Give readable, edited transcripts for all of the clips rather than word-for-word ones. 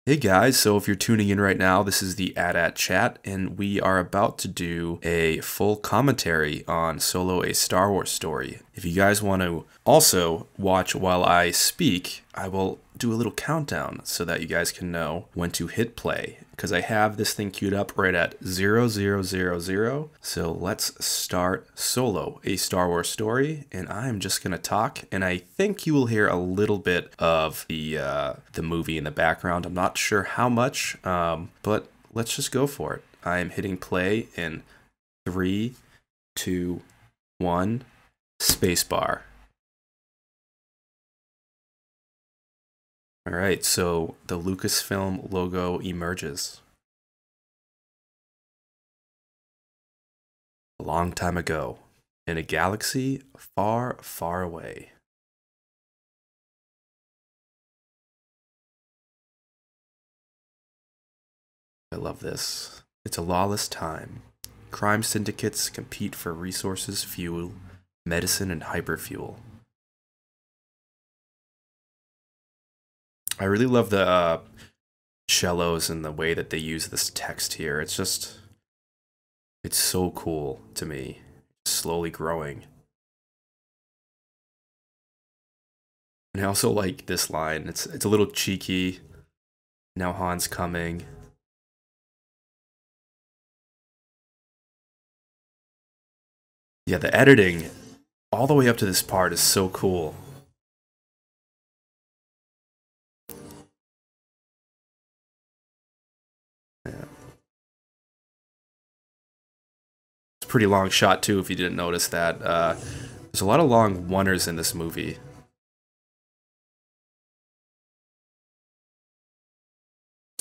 Hey guys, so if you're tuning in right now, this is the AT-AT chat, and we are about to do a full commentary on Solo, a Star Wars story. If you guys want to also watch while I speak, I will do a little countdown so that you guys can know when to hit play, because I have this thing queued up right at 0000. So let's start Solo, a Star Wars story, and I'm just gonna talk, and I think you will hear a little bit of the movie in the background. I'm not sure how much, but let's just go for it. I am hitting play in 3, 2, 1, spacebar. All right, so the Lucasfilm logo emerges. A long time ago, in a galaxy far, far away. I love this. It's a lawless time. Crime syndicates compete for resources, fuel, medicine, and hyperfuel. I really love the cellos and the way that they use this text here. It's so cool to me. Slowly growing. And I also like this line. It's a little cheeky. Now Han's coming. Yeah, the editing all the way up to this part is so cool. Yeah. It's a pretty long shot too, if you didn't notice that. There's a lot of long oneers in this movie.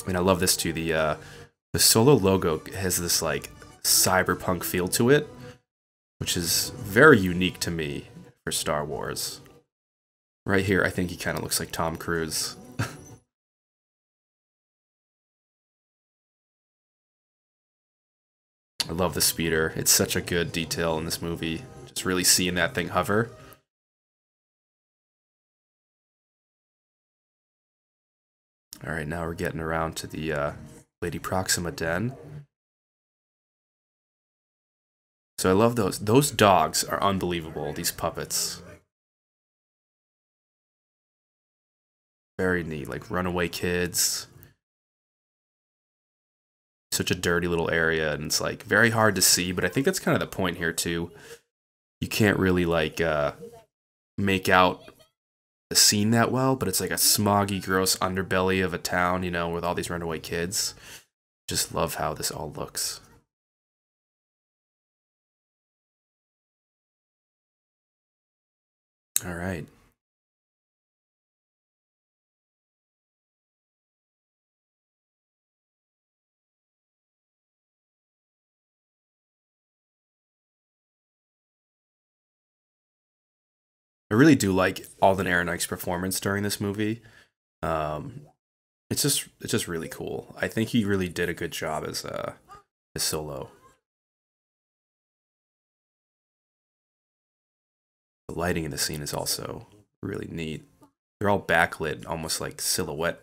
And I love this too. The Solo logo has this like cyberpunk feel to it, which is very unique to me for Star Wars. Right here, I think he kind of looks like Tom Cruise. I love the speeder. It's such a good detail in this movie. Just really seeing that thing hover. Alright, now we're getting around to the Lady Proxima Den. So I love those. Those dogs are unbelievable, these puppets. Very neat, like runaway kids. Such a dirty little area, and it's like very hard to see, but I think that's kind of the point here too. You can't really like make out the scene that well, but it's like a smoggy, gross underbelly of a town, you know, with all these runaway kids. Just love how this all looks. All right. I really do like Alden Ehrenreich's performance during this movie. Um, it's just really cool. I think he really did a good job as Solo. The lighting in the scene is also really neat. They're all backlit, almost like silhouette.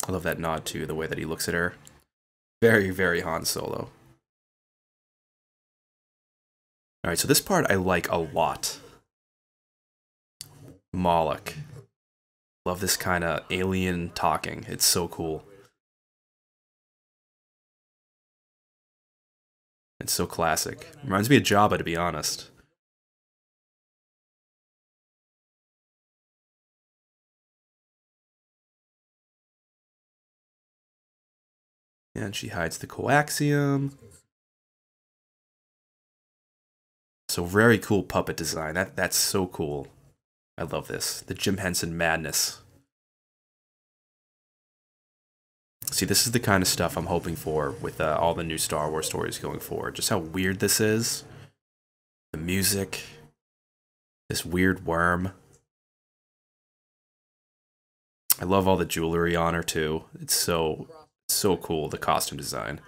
I love that nod too, the way that he looks at her. Very, very Han Solo. All right, so this part I like a lot. Moloch. Love this kind of alien talking. It's so cool. It's so classic. Reminds me of Jabba, to be honest. And she hides the coaxium. So very cool puppet design. That's so cool. I love this. The Jim Henson madness. See, this is the kind of stuff I'm hoping for with all the new Star Wars stories going forward. Just how weird this is. The music. This weird worm. I love all the jewelry on her too. It's so cool, the costume design.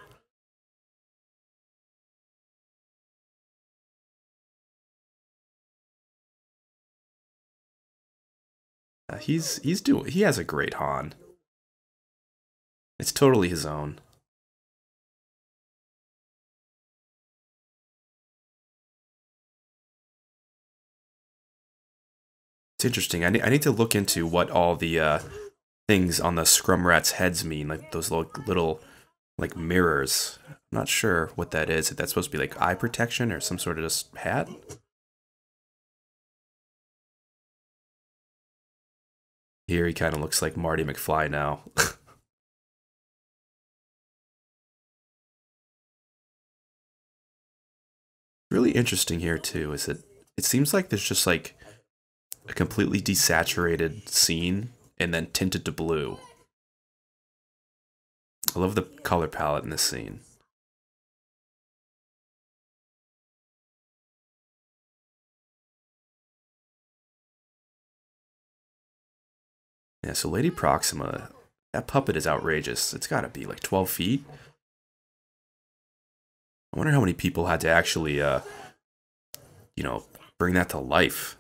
He has a great Han. It's totally his own. It's interesting. I need to look into what all the things on the scrum rats' heads mean, like those little like mirrors. I'm not sure what that is. If that's supposed to be like eye protection or some sort of just hat. Here he kind of looks like Marty McFly now. Really interesting here too is that it seems like there's just like a completely desaturated scene and then tinted to blue. I love the color palette in this scene. Yeah, so Lady Proxima, that puppet is outrageous. It's gotta be like 12 feet. I wonder how many people had to actually, you know, bring that to life.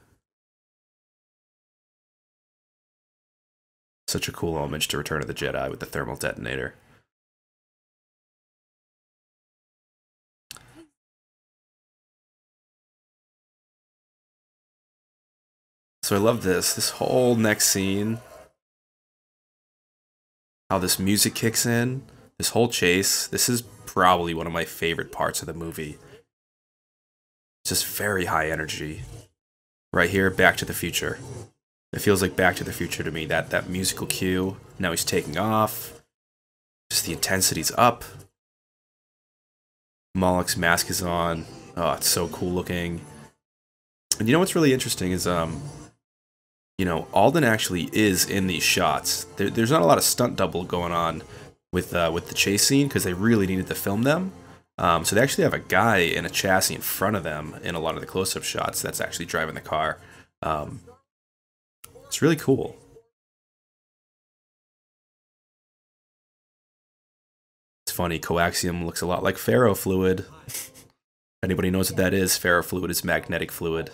Such a cool homage to Return of the Jedi with the thermal detonator. So I love this whole next scene. How this music kicks in. This whole chase. This is probably one of my favorite parts of the movie. It's just very high energy. Right here, Back to the Future. It feels like Back to the Future to me. That musical cue. Now he's taking off. Just the intensity's up. Moloch's mask is on. Oh, it's so cool looking. And you know what's really interesting is, you know, Alden actually is in these shots. There's not a lot of stunt double going on with the chase scene because they really needed to film them. So they actually have a guy in a chassis in front of them in a lot of the close-up shots that's actually driving the car. It's really cool. It's funny, coaxium looks a lot like ferrofluid. If anybody knows what that is, ferrofluid is magnetic fluid.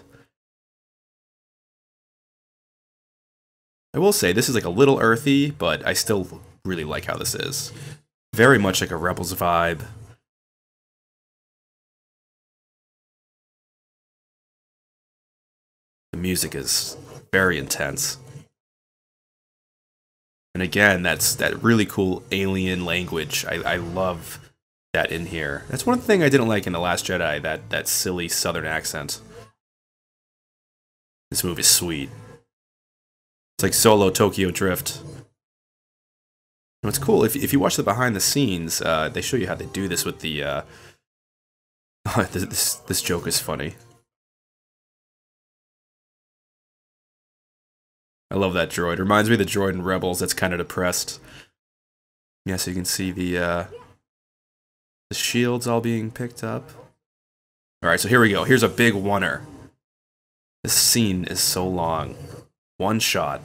I will say, this is like a little earthy, but I still really like how this is. Very much like a Rebels vibe. The music is very intense. And again, that's that really cool alien language. I love that in here. That's one thing I didn't like in The Last Jedi, that silly southern accent. This movie is sweet. It's like Solo Tokyo Drift. And what's cool, if you watch the behind the scenes, they show you how they do this with the... this joke is funny. I love that droid. Reminds me of the droid in Rebels that's kind of depressed. Yeah, so you can see the shields all being picked up. Alright, so here we go. Here's a big oneer. This scene is so long. One shot.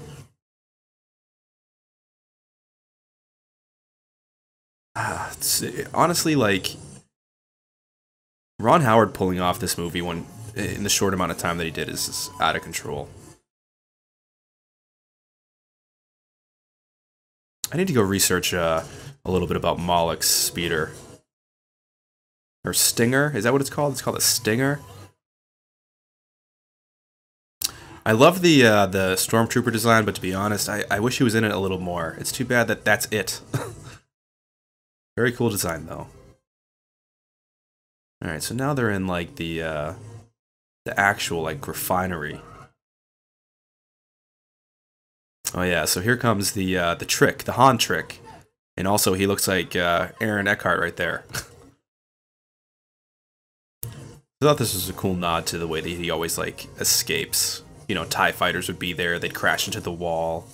Honestly, like, Ron Howard pulling off this movie when in the short amount of time that he did is just out of control. I need to go research a little bit about Moloch's speeder. Or Stinger? Is that what it's called? It's called a Stinger? I love the Stormtrooper design, but to be honest, I wish he was in it a little more. It's too bad that that's it. Very cool design, though. Alright, so now they're in, like, the actual, like, refinery. Oh yeah, so here comes the trick, the Han trick. And also, he looks like Aaron Eckhart right there. I thought this was a cool nod to the way that he always, like, escapes. You know, TIE fighters would be there, they'd crash into the wall.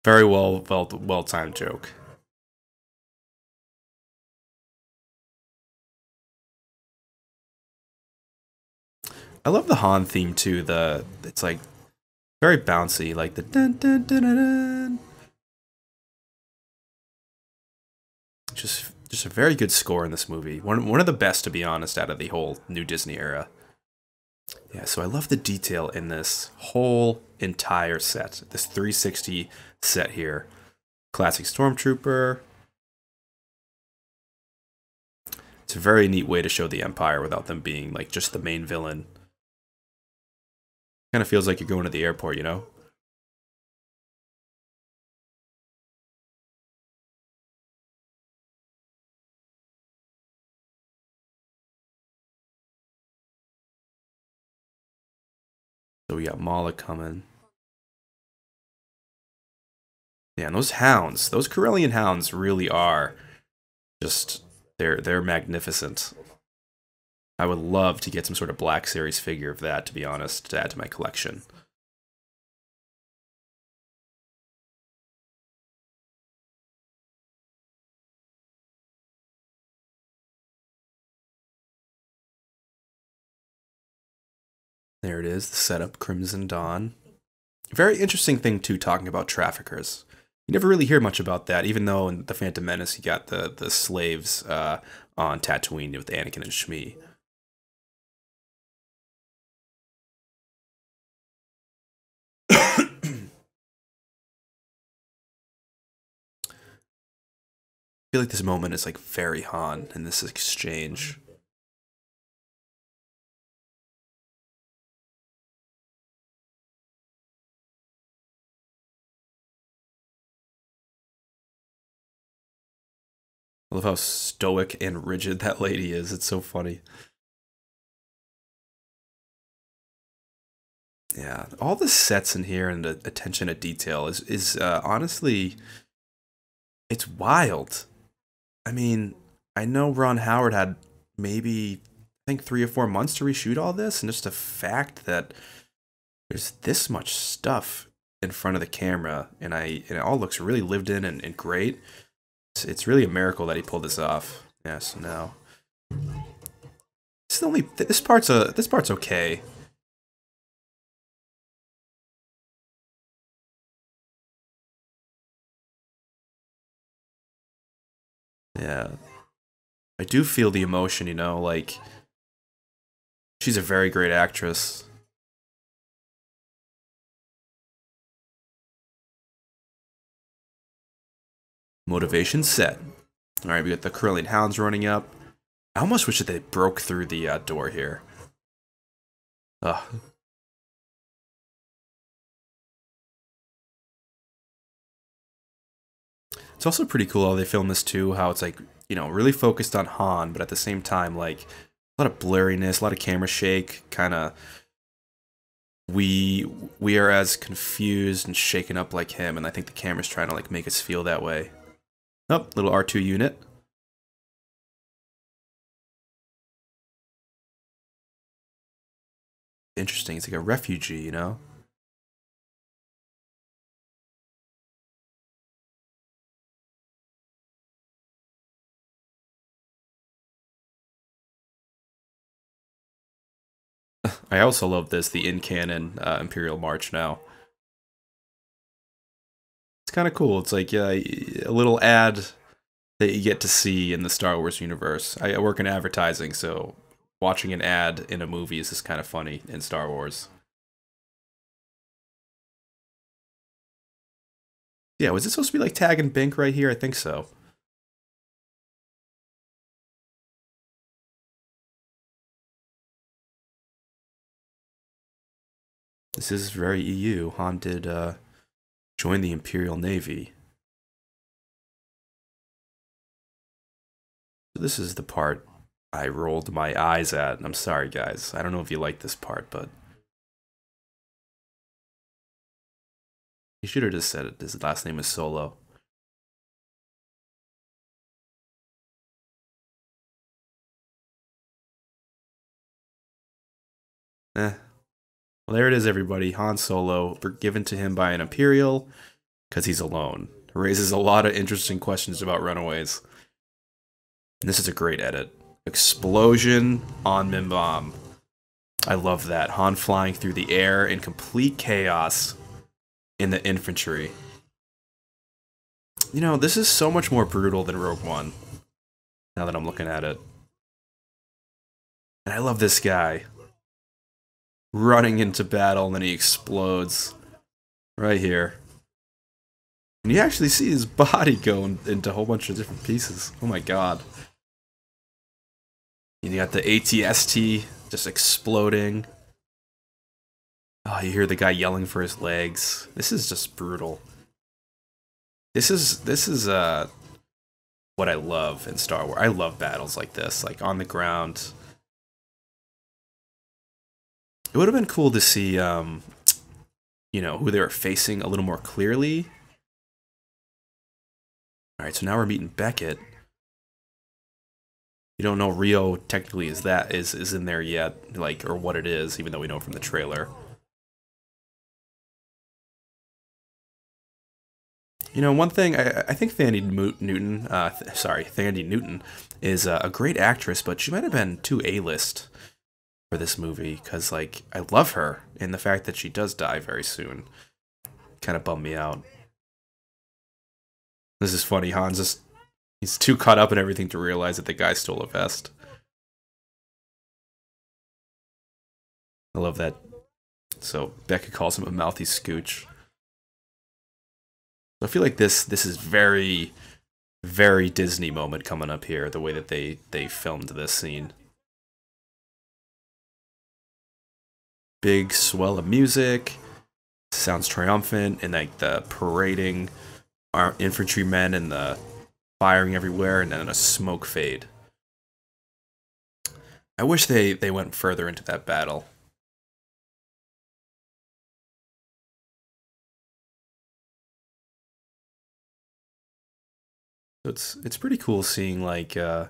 Very well-timed joke. I love the Han theme too. It's like very bouncy, like the dun dun dun dun dun. Just a very good score in this movie. One of the best, to be honest, out of the whole new Disney era. Yeah, so I love the detail in this whole entire set. This 360 set here. Classic Stormtrooper. It's a very neat way to show the Empire without them being like just the main villain. Kind of feels like you're going to the airport, you know? So we got Mala coming. Yeah, and those hounds, those Corellian hounds really are just they're magnificent. I would love to get some sort of Black Series figure of that, to be honest, to add to my collection. There it is, the setup, Crimson Dawn. Very interesting thing too, talking about traffickers. You never really hear much about that, even though in the Phantom Menace you got the slaves on Tatooine with Anakin and Shmi. I feel like this moment is like very Han in this exchange. I love how stoic and rigid that lady is. It's so funny. Yeah, all the sets in here and the attention to detail is honestly, it's wild. I mean, I know Ron Howard had maybe I think 3 or 4 months to reshoot all this, and just the fact that there's this much stuff in front of the camera, and it all looks really lived in and great. It's really a miracle that he pulled this off. Yes, no. It's the only this part's okay. Yeah. I do feel the emotion, you know, like she's a very great actress. Motivation set. Alright, we got the Curling Hounds running up. I almost wish that they broke through the door here. Ugh. It's also pretty cool how they film this too, how it's like, you know, really focused on Han, but at the same time, like, a lot of blurriness, a lot of camera shake, kind of we are as confused and shaken up like him, and I think the camera's trying to like make us feel that way. Oh, little R2 unit. Interesting, it's like a refugee, you know? I also love this, the in-canon Imperial March now. It's kind of cool. It's like a little ad that you get to see in the Star Wars universe. I work in advertising, so watching an ad in a movie is just kind of funny in Star Wars. Yeah, was it supposed to be like Tag and Bink right here? I think so. This is very EU. Han did join the Imperial Navy. So this is the part I rolled my eyes at. I'm sorry, guys. I don't know if you like this part, but he should have just said it. His last name is Solo. Eh. Well, there it is, everybody. Han Solo, given to him by an Imperial, because he's alone. Raises a lot of interesting questions about Runaways. And this is a great edit. Explosion on Mimbom. I love that. Han flying through the air in complete chaos in the infantry. You know, this is so much more brutal than Rogue One, now that I'm looking at it. And I love this guy. Running into battle and then he explodes. Right here. And you actually see his body go into a whole bunch of different pieces. Oh my god. You got the ATST just exploding. Oh, you hear the guy yelling for his legs. This is just brutal. This is what I love in Star Wars. I love battles like this, like on the ground. It would have been cool to see, you know, who they were facing a little more clearly. All right, so now we're meeting Beckett. You don't know Rio technically is in there yet, like, or what it is, even though we know from the trailer. You know, one thing I think Thandie Newton, Thandie Newton, is a great actress, but she might have been too A-list for this movie because, like, I love her, and the fact that she does die very soon kind of bummed me out. This is funny. He's too caught up in everything to realize that the guy stole a vest. I love that. So Becca calls him a mouthy scooch. I feel like this is very, very Disney moment coming up here, the way that they filmed this scene. Big swell of music, sounds triumphant, and like the parading our infantrymen and the firing everywhere, and then a smoke fade. I wish they went further into that battle. So it's pretty cool seeing like Han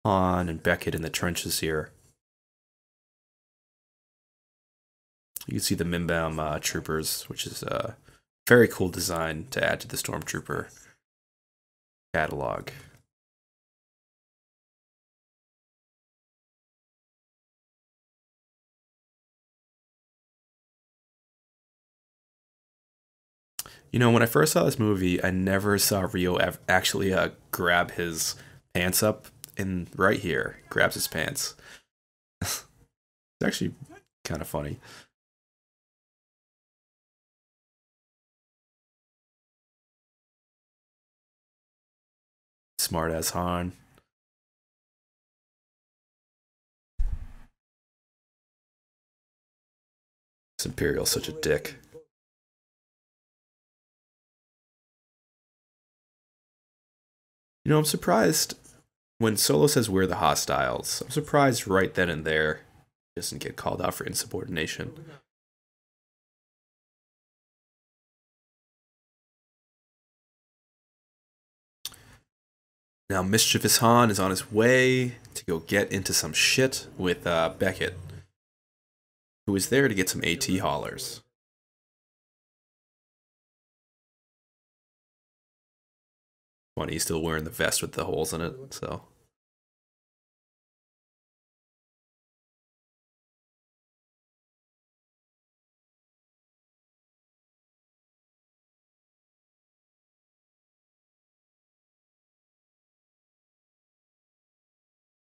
and Beckett in the trenches here. You can see the Mimban troopers, which is a very cool design to add to the Stormtrooper catalog. You know, when I first saw this movie, I never saw Rio actually grab his pants up, and right here, grabs his pants. It's actually kind of funny. Smart ass Han. This Imperial's such a dick. You know, I'm surprised when Solo says we're the hostiles. I'm surprised right then and there he doesn't get called out for insubordination. Now, Mischievous Han is on his way to go get into some shit with Beckett, who is there to get some AT haulers. Funny, he's still wearing the vest with the holes in it, so.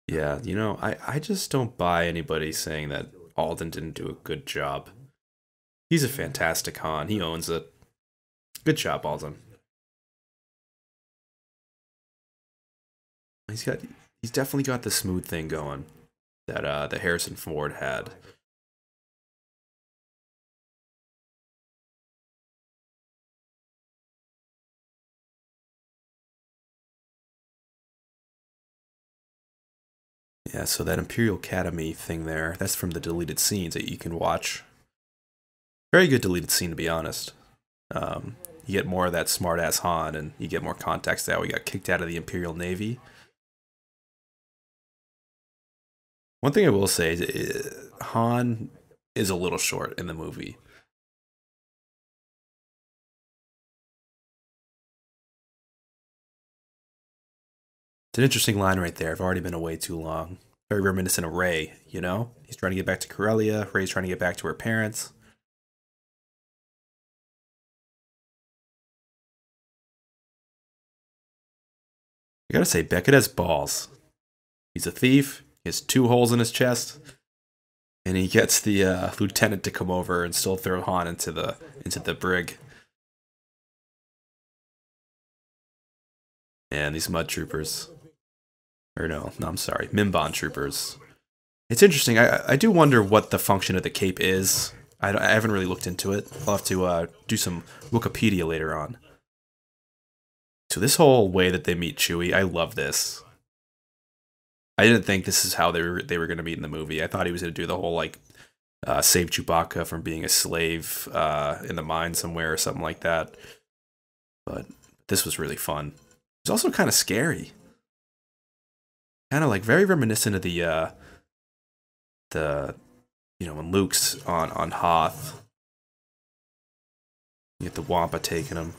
Yeah, you know, I just don't buy anybody saying that Alden didn't do a good job. He's a fantastic Han. He owns it. Good job, Alden. He's got he's definitely got the smooth thing going that that Harrison Ford had. Yeah, so that Imperial Academy thing there, that's from the deleted scenes that you can watch. Very good deleted scene, to be honest. You get more of that smart-ass Han, and you get more context that we got kicked out of the Imperial Navy. One thing I will say is Han is a little short in the movie. It's an interesting line right there. I've already been away too long. Very reminiscent of Rey, you know? He's trying to get back to Corellia. Rey's trying to get back to her parents. I gotta say, Beckett has balls. He's a thief. He has 2 holes in his chest, and he gets the lieutenant to come over and still throw Han into the brig. And these mud troopers, or no, I'm sorry, Mimban troopers. It's interesting. I do wonder what the function of the cape is. I haven't really looked into it. I'll have to do some Wikipedia later on. So this whole way that they meet Chewie, I love this. I didn't think this is how they were going to meet in the movie. I thought he was going to do the whole, like, save Chewbacca from being a slave in the mine somewhere or something like that. But this was really fun. It's also kind of scary. Kind of like very reminiscent of the you know, when Luke's on Hoth. You get the Wampa taking him.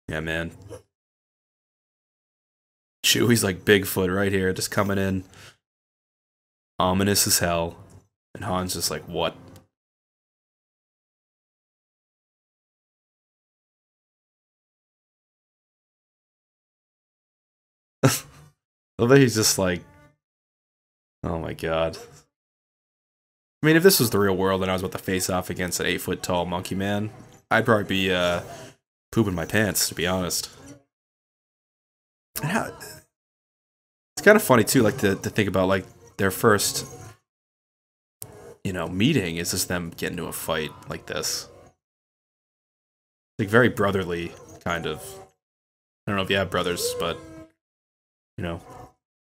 Yeah, man. Chewie's like Bigfoot right here, just coming in. Ominous as hell. And Han's just like, what? I love that he's just like, oh my god. I mean, if this was the real world and I was about to face off against an 8-foot tall monkey man, I'd probably be pooping my pants, to be honest. And how, it's kind of funny too, like to think about like their first, you know, meeting is just them getting into a fight like this. Like very brotherly, kind of. I don't know if you have brothers, but you know,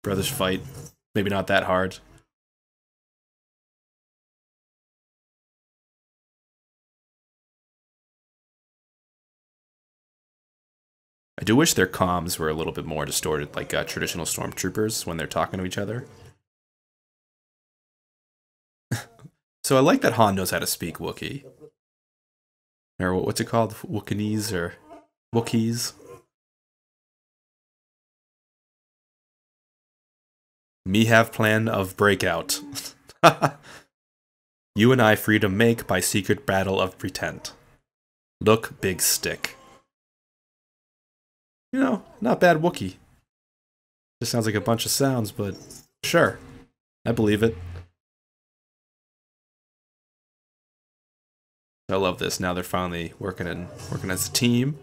brothers fight. Maybe not that hard. I do wish their comms were a little bit more distorted, like traditional stormtroopers when they're talking to each other. So I like that Han knows how to speak Wookiee. Or what's it called? Wookieese or Wookiees? Me have plan of breakout. You and I freedom make by secret battle of pretend. Look, big stick. You know, not bad Wookiee. Just sounds like a bunch of sounds, but sure. I believe it. I love this. Now they're finally working as a team.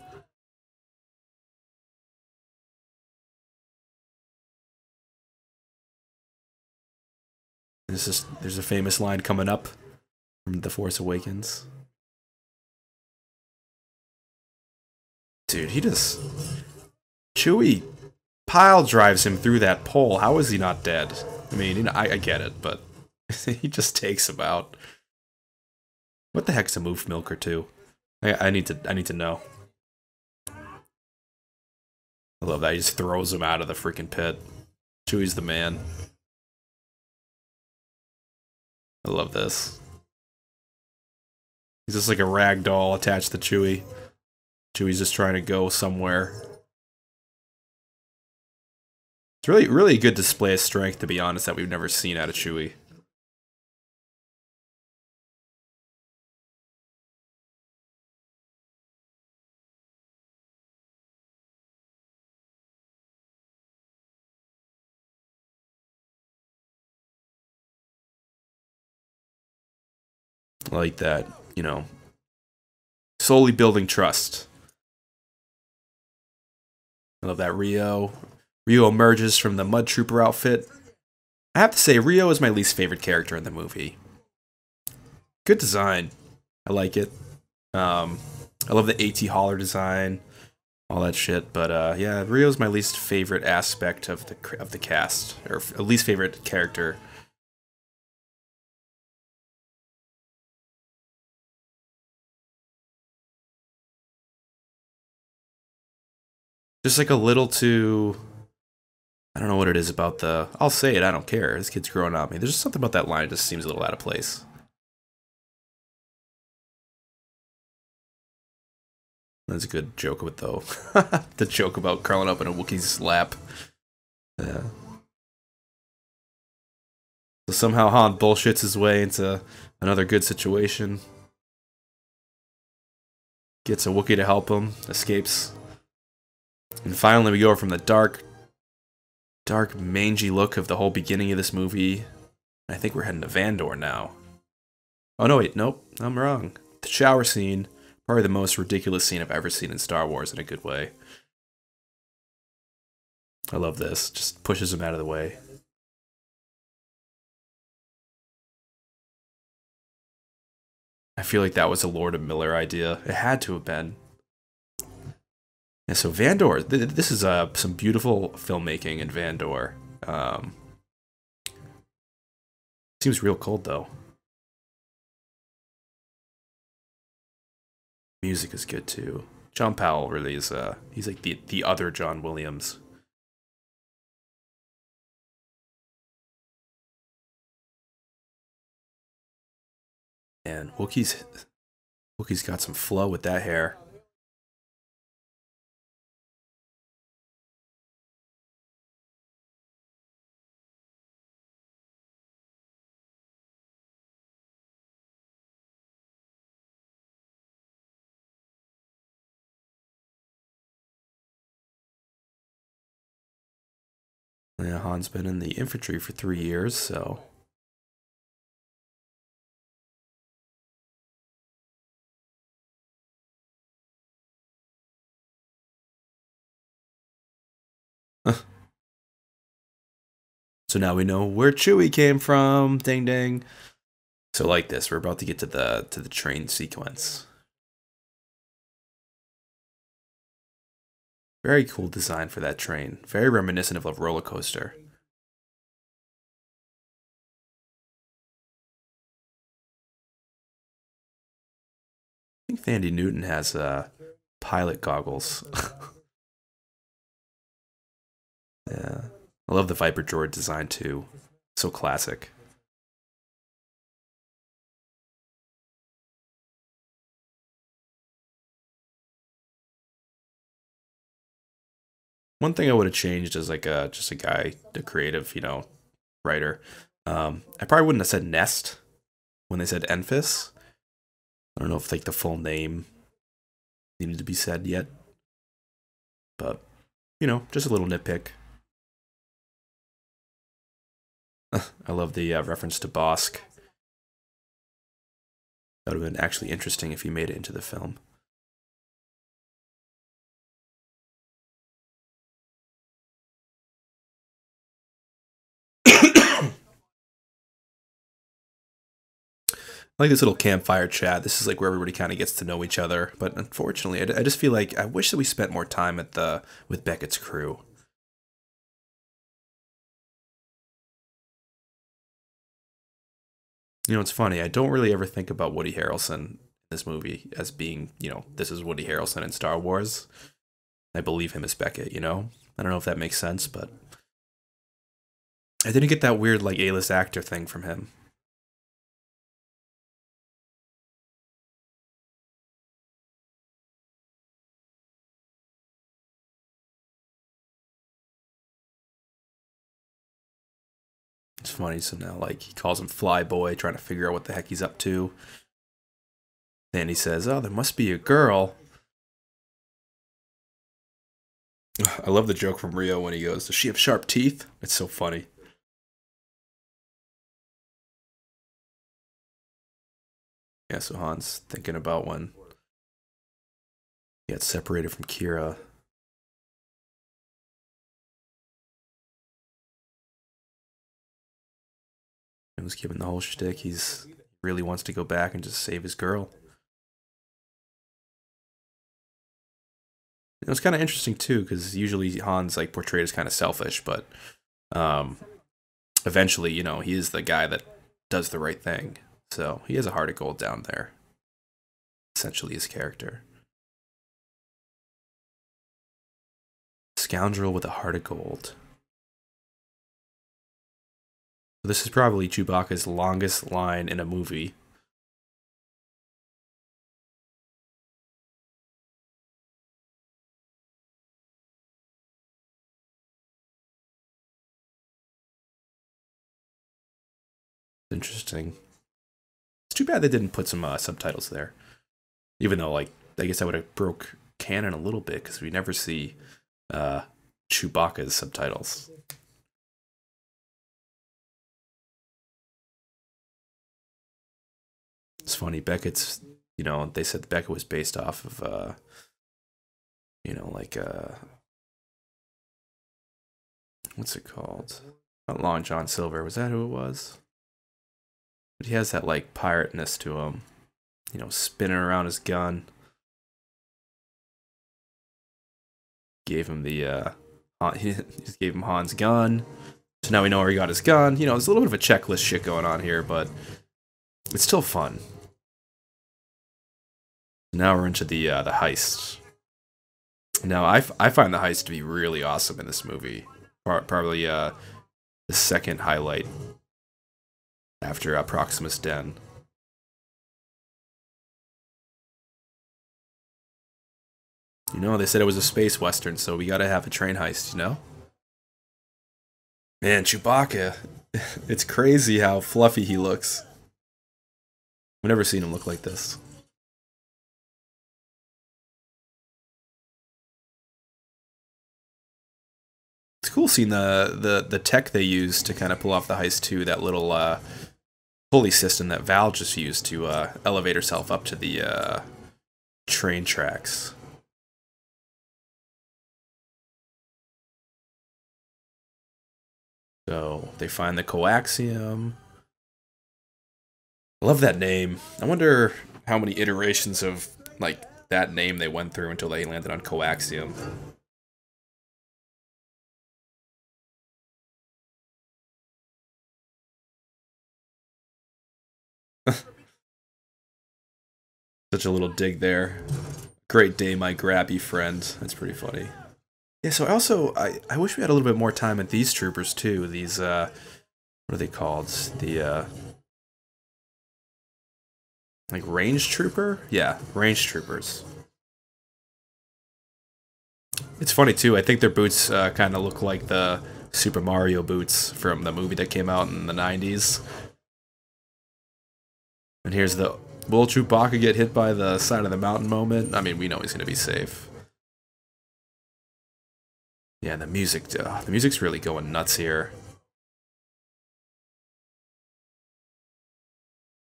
There's a famous line coming up from The Force Awakens. Dude, Chewie pile drives him through that pole. How is he not dead? I mean, you know, I get it, but he just takes him out. What the heck's a moof milker too? I need to know. I love that. He just throws him out of the freaking pit. Chewie's the man. I love this. He's just like a rag doll attached to Chewie. Chewie's just trying to go somewhere. It's really a good display of strength, to be honest, that we've never seen out of Chewie. Like that, you know, slowly building trust. I love that Rio emerges from the Mud Trooper outfit. I have to say, Rio is my least favorite character in the movie. Good design. I like it. I love the AT Holler design, all that shit. But yeah, Rio's my least favorite aspect of the cast, or least favorite character. Just like a little too... I don't know what it is about the... I'll say it, I don't care. This kid's growing on me. There's just something about that line that just seems a little out of place. That's a good joke with though. The joke about curling up in a Wookiee's lap. Yeah. So somehow Han bullshits his way into another good situation. Gets a Wookiee to help him, escapes. And finally we go from the dark, mangy look of the whole beginning of this movie. I think we're heading to Vandor now. Oh no, wait, nope, I'm wrong. The shower scene, probably the most ridiculous scene I've ever seen in Star Wars in a good way. I love this, just pushes him out of the way. I feel like that was a Lord and Miller idea. It had to have been. And so Vandor, this is some beautiful filmmaking in Vandor. Seems real cold though. Music is good too. John Powell really is. He's like the other John Williams. And Wookiee's got some flow with that hair. Yeah, Han's been in the infantry for 3 years, so. So now we know where Chewie came from. Ding ding. So like this, we're about to get to the train sequence. Very cool design for that train. Very reminiscent of a roller coaster. I think Thandie Newton has pilot goggles. Yeah. I love the Viper droid design too. So classic. One thing I would have changed as like just a guy, a creative, writer. I probably wouldn't have said Nest when they said Enfys. I don't know if like the full name needed to be said yet, but just a little nitpick. I love the reference to Bosk. That would have been actually interesting if he made it into the film. I like this little campfire chat. This is like where everybody kind of gets to know each other. But unfortunately, I just feel like I wish that we spent more time with Beckett's crew. It's funny. I don't really ever think about Woody Harrelson in this movie as being, this is Woody Harrelson in Star Wars. I believe him as Beckett, I don't know if that makes sense, but I didn't get that weird like A-list actor thing from him. It's funny. So now like he calls him Flyboy, trying to figure out what the heck he's up to. Then he says, "Oh, there must be a girl." I love the joke from Rio when he goes, "Does she have sharp teeth?" It's so funny. Yeah, so Han's thinking about when he got separated from Kira. He was given the whole shtick. He's really wants to go back and just save his girl. It was kind of interesting too, because usually Han's like portrayed as kind of selfish, but um, eventually, he is the guy that does the right thing. So he has a heart of gold down there. Essentially, his character. Scoundrel with a heart of gold. This is probably Chewbacca's longest line in a movie. Interesting. It's too bad they didn't put some subtitles there. Even though, like, I guess I would have broke canon a little bit because we never see Chewbacca's subtitles. It's funny, Beckett's, you know, they said Beckett was based off of, you know, like, what's it called? Not Long John Silver, was that who it was? But he has that, like, pirateness to him. You know, spinning around his gun. Gave him the, he just gave him Han's gun. So now we know where he got his gun. You know, there's a little bit of a checklist shit going on here, but it's still fun. Now we're into the heist. Now I find the heist to be really awesome in this movie. Probably the second highlight after Proximus Den. You know, they said it was a space western, so we gotta have a train heist, you know? Man, Chewbacca. It's crazy how fluffy he looks. I've never seen him look like this. It's cool seeing the tech they use to kind of pull off the heist too. That little pulley system that Val just used to elevate herself up to the train tracks. So they find the coaxium. I love that name. I wonder how many iterations of like that name they went through until they landed on coaxium. Such a little dig there. Great day, my grabby friend. That's pretty funny. Yeah, so I wish we had a little bit more time at these troopers too. These what are they called? The like range trooper? Yeah, range troopers. It's funny too. I think their boots kind of look like the Super Mario boots from the movie that came out in the 90s. And here's the will Chewbacca get hit by the side of the mountain moment? I mean, we know he's gonna be safe. Yeah, the music's really going nuts here.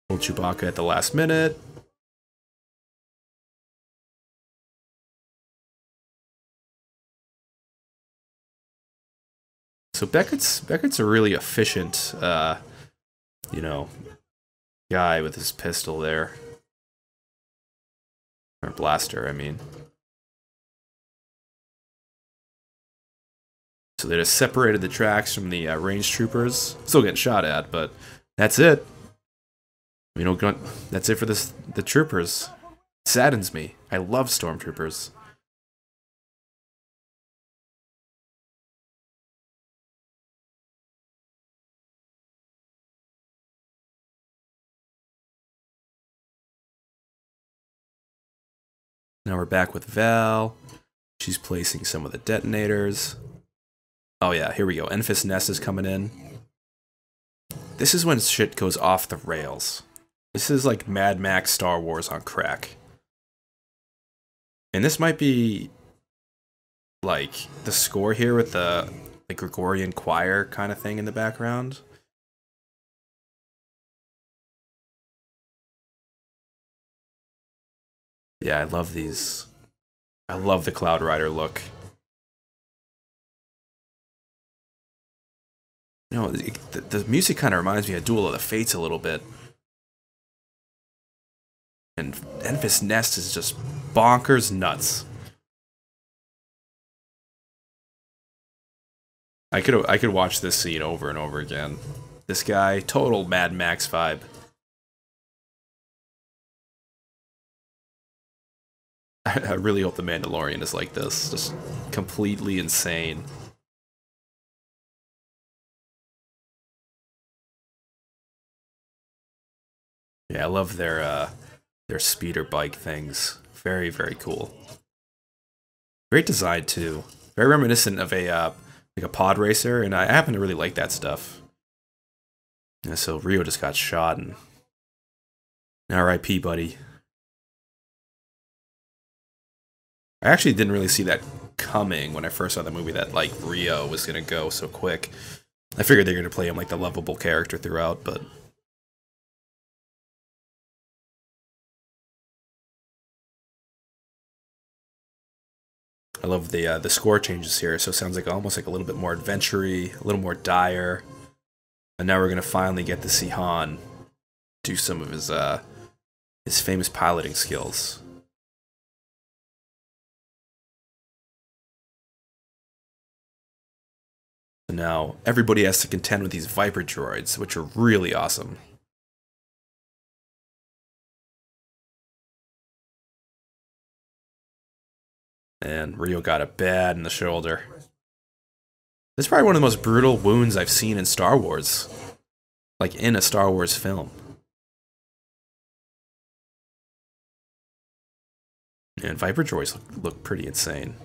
Will Chewbacca at the last minute. So Beckett's a really efficient, you know, guy with his pistol there. Or blaster, I mean. So they just separated the tracks from the range troopers. Still getting shot at, but that's it. You know, that's it for the troopers. It saddens me. I love stormtroopers. Now we're back with Val. She's placing some of the detonators. Oh yeah, here we go. Enfys Nest is coming in. This is when shit goes off the rails. This is like Mad Max Star Wars on crack. And this might be like the score here with the Gregorian choir kind of thing in the background. Yeah, I love these. I love the Cloud Rider look. You know, the music kind of reminds me of Duel of the Fates a little bit. And Enfys Nest is just bonkers nuts. I could watch this scene over and over again. This guy, total Mad Max vibe. I really hope the Mandalorian is like this, just completely insane. Yeah, I love their speeder bike things. Very, very cool. Great design too. Very reminiscent of a like a pod racer, and I happen to really like that stuff. Yeah, so Rio just got shot, and R.I.P. buddy. I actually didn't really see that coming when I first saw the movie, that like Rio was gonna go so quick. I figured they're gonna play him like the lovable character throughout, but I love the score changes here. So it sounds like almost like a little bit more adventure-y, a little more dire. And now we're gonna finally get to see Han do some of his famous piloting skills. So now everybody has to contend with these Viper droids, which are really awesome. And Rio got it bad in the shoulder. This is probably one of the most brutal wounds I've seen in Star Wars. Like, in a Star Wars film. And Viper droids look pretty insane.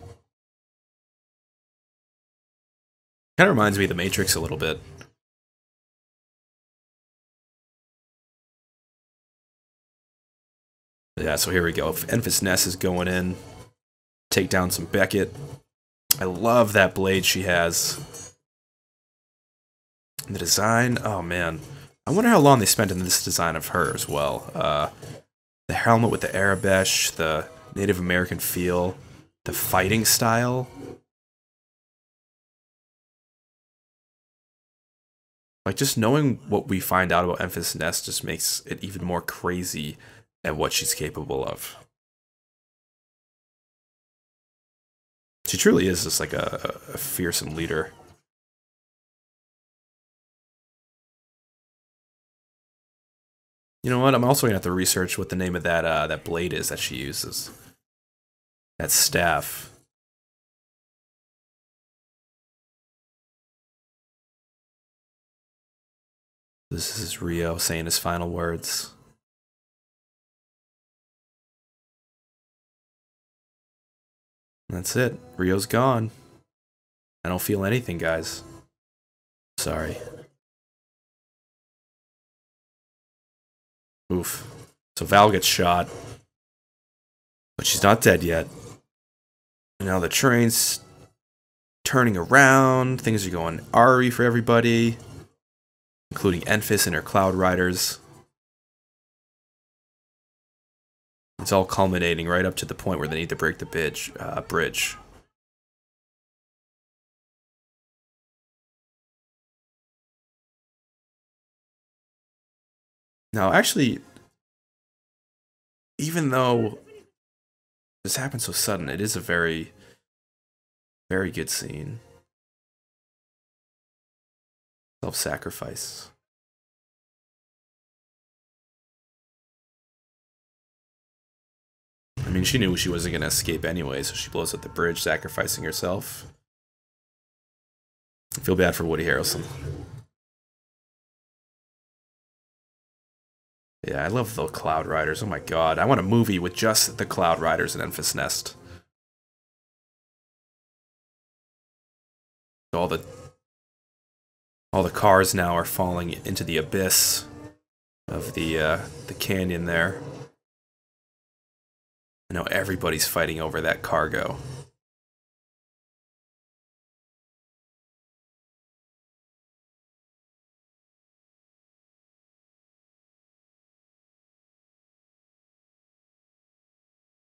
Kind of reminds me of The Matrix a little bit. Yeah, so here we go. Enfys Nest is going in. Take down some Beckett. I love that blade she has. The design, oh man. I wonder how long they spent in this design of her as well. The helmet with the Arabesh, the Native American feel, the fighting style. Like, just knowing what we find out about Enfys Nest just makes it even more crazy at what she's capable of. She truly is just like a fearsome leader. You know what? I'm also gonna have to research what the name of that blade is that she uses. That staff. This is Rio saying his final words. That's it. Rio's gone. I don't feel anything, guys. Sorry. Oof. So Val gets shot. But she's not dead yet. And now the train's turning around. Things are going RE for everybody. Including Enfys and her Cloud Riders. It's all culminating right up to the point where they need to break the bridge. Now, actually, even though this happened so sudden, it is a very, very good scene. Self-sacrifice. I mean, she knew she wasn't going to escape anyway, so she blows up the bridge, sacrificing herself. I feel bad for Woody Harrelson. Yeah, I love the Cloud Riders. Oh my god, I want a movie with just the Cloud Riders and Enfys Nest. All the cars now are falling into the abyss of the canyon there. I know everybody's fighting over that cargo.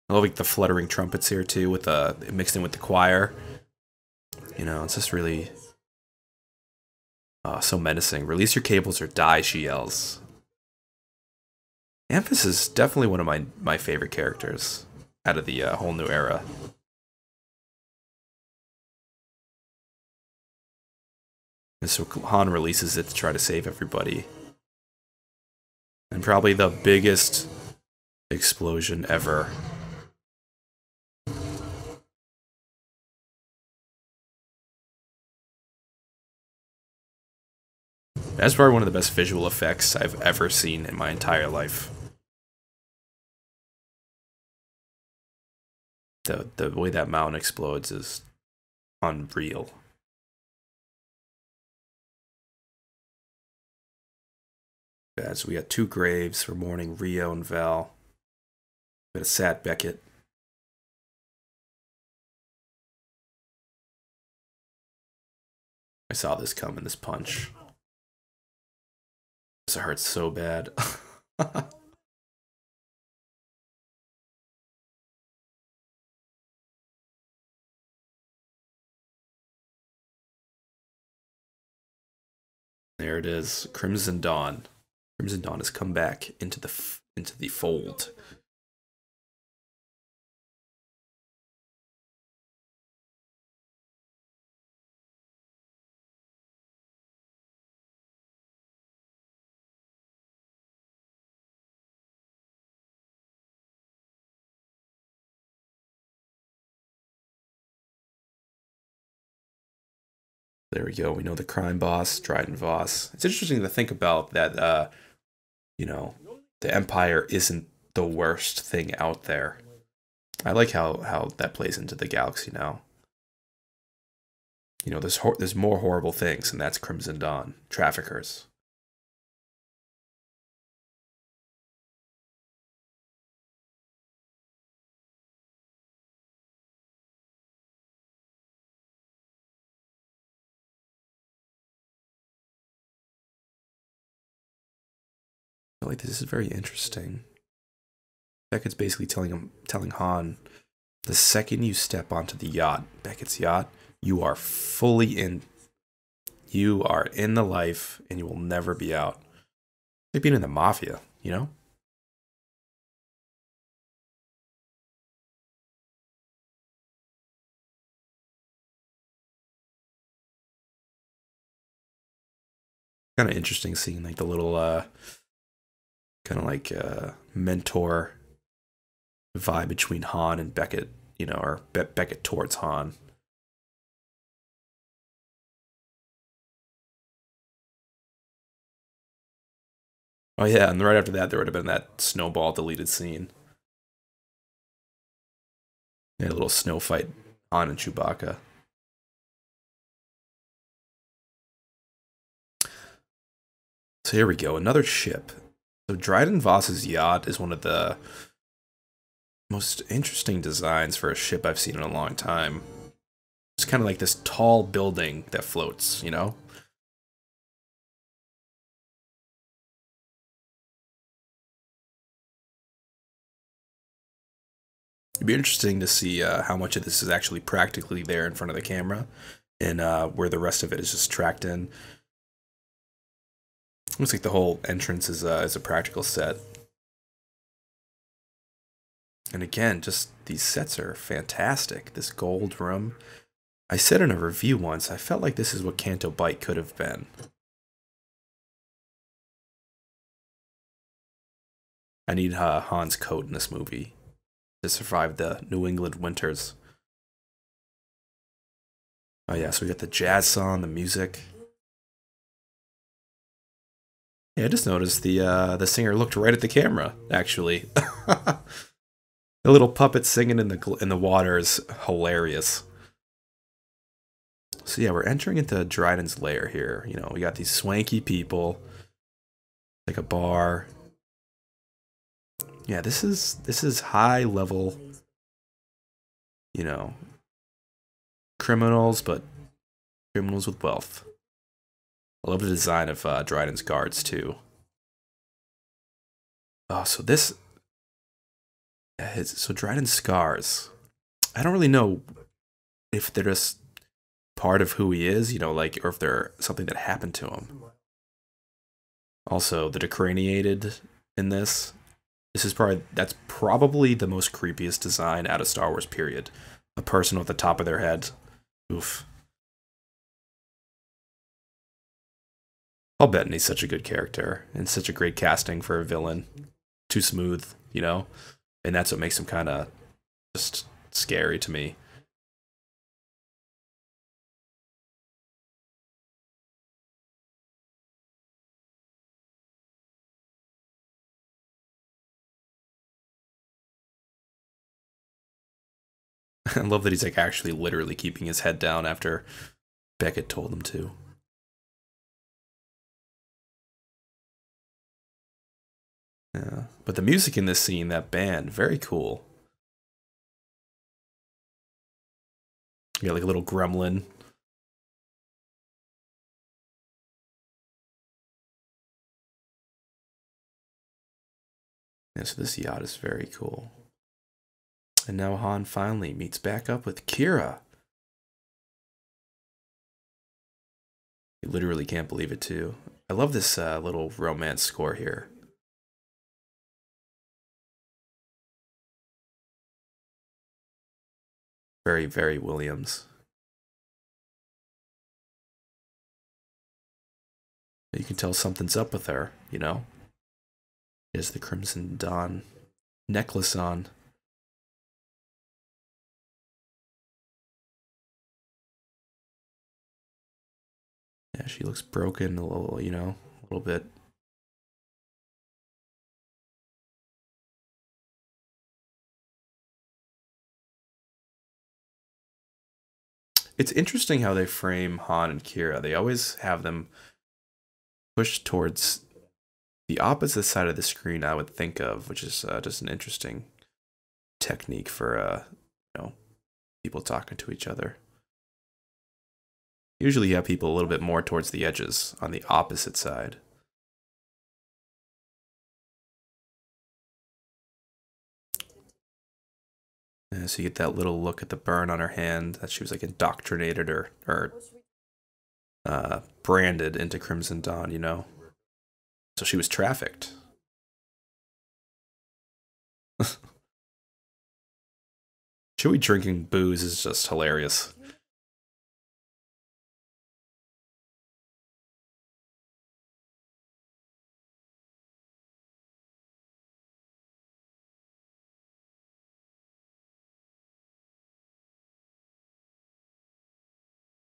I love like the fluttering trumpets here too, with mixed in with the choir. You know, it's just really so menacing. Release your cables or die, she yells. Enfys is definitely one of my favorite characters out of the whole new era. And so Han releases it to try to save everybody. And probably the biggest explosion ever. That's probably one of the best visual effects I've ever seen in my entire life. The way that mountain explodes is unreal. Yeah, so we got two graves for mourning Rio and Val. We got a sad Beckett. I saw this coming, this punch. This hurts so bad. There it is, Crimson Dawn. Crimson Dawn has come back into the fold. There we go. We know the crime boss, Dryden Voss. It's interesting to think about that. You know, the Empire isn't the worst thing out there. I like how that plays into the galaxy now. You know, there's more horrible things, and that's Crimson Dawn, traffickers. I feel like this is very interesting. Beckett's basically telling Han, the second you step onto the yacht, Beckett's yacht, you are fully in. You are in the life, and you will never be out. Like being in the mafia, you know? Kind of interesting seeing like the little kind of like mentor vibe between Han and Beckett, you know, or Beckett towards Han. Oh yeah, and right after that, there would have been that snowball deleted scene. Yeah, a little snow fight, Han and Chewbacca. So here we go, another ship. So Dryden Voss's yacht is one of the most interesting designs for a ship I've seen in a long time. It's kind of like this tall building that floats, you know? It'd be interesting to see how much of this is actually practically there in front of the camera, and where the rest of it is just tracked in. Looks like the whole entrance is a practical set. And again, just these sets are fantastic. This gold room. I said in a review once, I felt like this is what Canto Bight could have been. I need Han's coat in this movie to survive the New England winters. Oh yeah, so we got the jazz song, the music. Yeah, I just noticed the singer looked right at the camera. Actually, the little puppet singing in the water is hilarious. So yeah, we're entering into Dryden's lair here. You know, we got these swanky people, like a bar. Yeah, this is high level. You know, criminals, but criminals with wealth. I love the design of Dryden's guards too. Oh, so this, so Dryden's scars. I don't really know if they're just part of who he is, you know, like, or if they're something that happened to him. Also, the decraniated in this. That's probably the most creepiest design out of Star Wars. Period. A person with the top of their head. Oof. I'll bet he's such a good character and such a great casting for a villain. Too smooth, you know? And that's what makes him kind of just scary to me. I love that he's like actually literally keeping his head down after Beckett told him to. Yeah. But the music in this scene, that band, very cool. You got like a little gremlin. Yeah, so this yacht is very cool. And now Han finally meets back up with Kira. You literally can't believe it too. I love this little romance score here. Very, very Williams. You can tell something's up with her, you know? She has the Crimson Dawn necklace on. Yeah, she looks broken a little, you know, a little bit. It's interesting how they frame Han and Kira. They always have them pushed towards the opposite side of the screen I would think of, which is just an interesting technique for, you know, people talking to each other. Usually you have people a little bit more towards the edges on the opposite side. And so you get that little look at the burn on her hand that she was like indoctrinated or branded into Crimson Dawn, you know? So she was trafficked. Chewie drinking booze is just hilarious.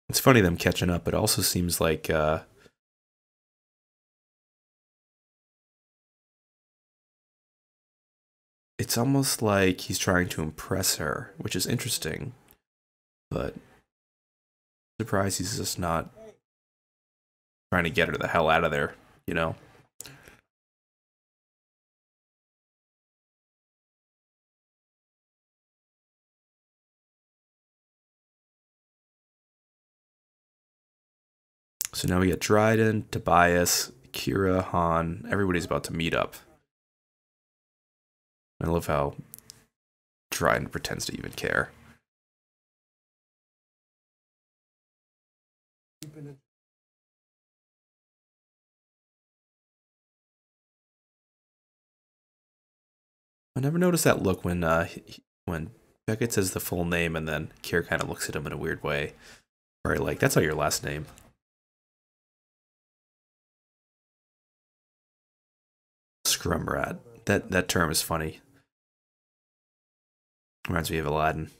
It's funny them catching up. It also seems like it's almost like he's trying to impress her, which is interesting. But I'm surprised he's just not trying to get her the hell out of there, you know? So now we got Dryden, Tobias, Kira, Han. Everybody's about to meet up. I love how Dryden pretends to even care. I never noticed that look when Beckett says the full name and then Kira kind of looks at him in a weird way. Right, like, that's not your last name. Scrum rat. That term is funny. Reminds me of Aladdin.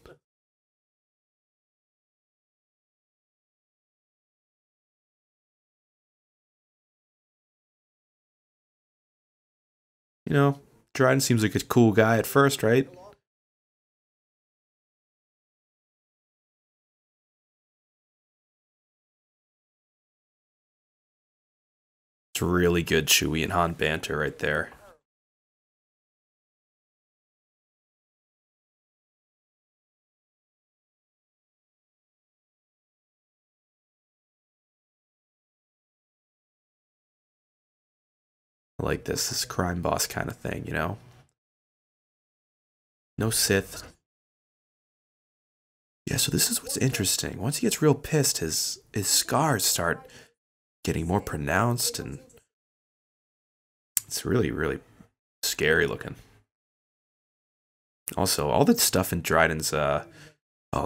You know, Dryden seems like a cool guy at first, right? It's really good Chewie and Han banter right there. I like this crime boss kind of thing, you know? No Sith. Yeah, so this is what's interesting. Once he gets real pissed, his scars start getting more pronounced, and it's really, really scary looking. Also, all that stuff in Dryden's oh,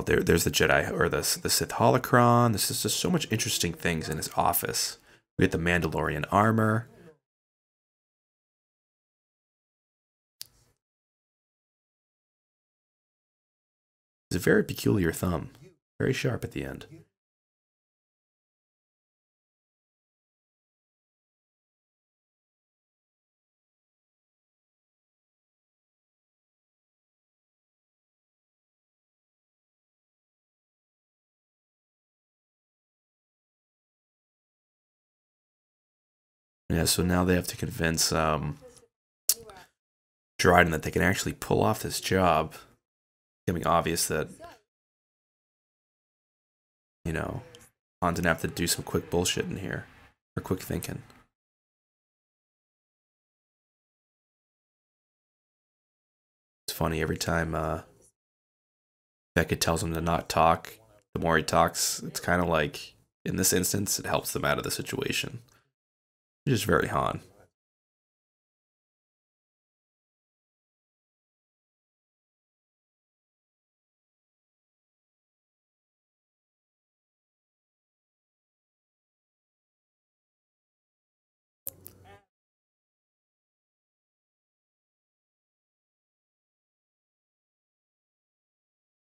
there's the Jedi or the Sith holocron. This is just so much interesting things in his office. We get the Mandalorian armor. It's a very peculiar thumb, very sharp at the end. Yeah, so now they have to convince Dryden that they can actually pull off this job. Becoming obvious that, you know, Han's gonna have to do some quick bullshit in here. Or quick thinking. funny every time Beckett tells him to not talk. The more he talks, it's kind of like in this instance, it helps them out of the situation. It's just very Han.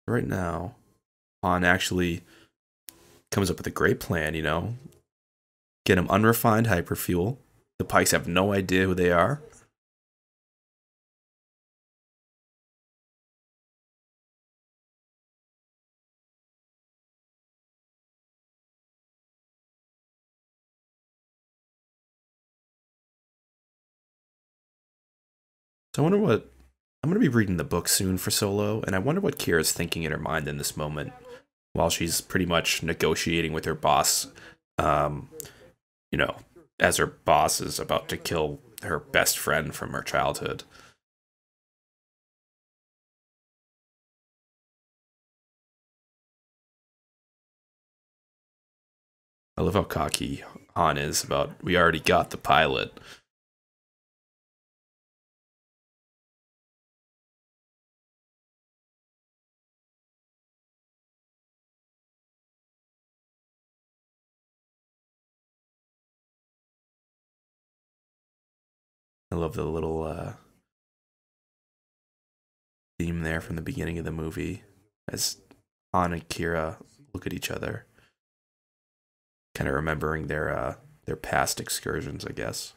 Right now, Han actually comes up with a great plan, Get him unrefined hyperfuel. The Pikes have no idea who they are. So I wonder what I'm going to be reading the book soon for Solo, and I wonder what Kira's thinking in her mind in this moment while she's pretty much negotiating with her boss. Um, you know, as her boss is about to kill her best friend from her childhood. I love how cocky Han is about, we already got the pilot. I love the little theme there from the beginning of the movie as Han and Kira look at each other, kind of remembering their past excursions, I guess.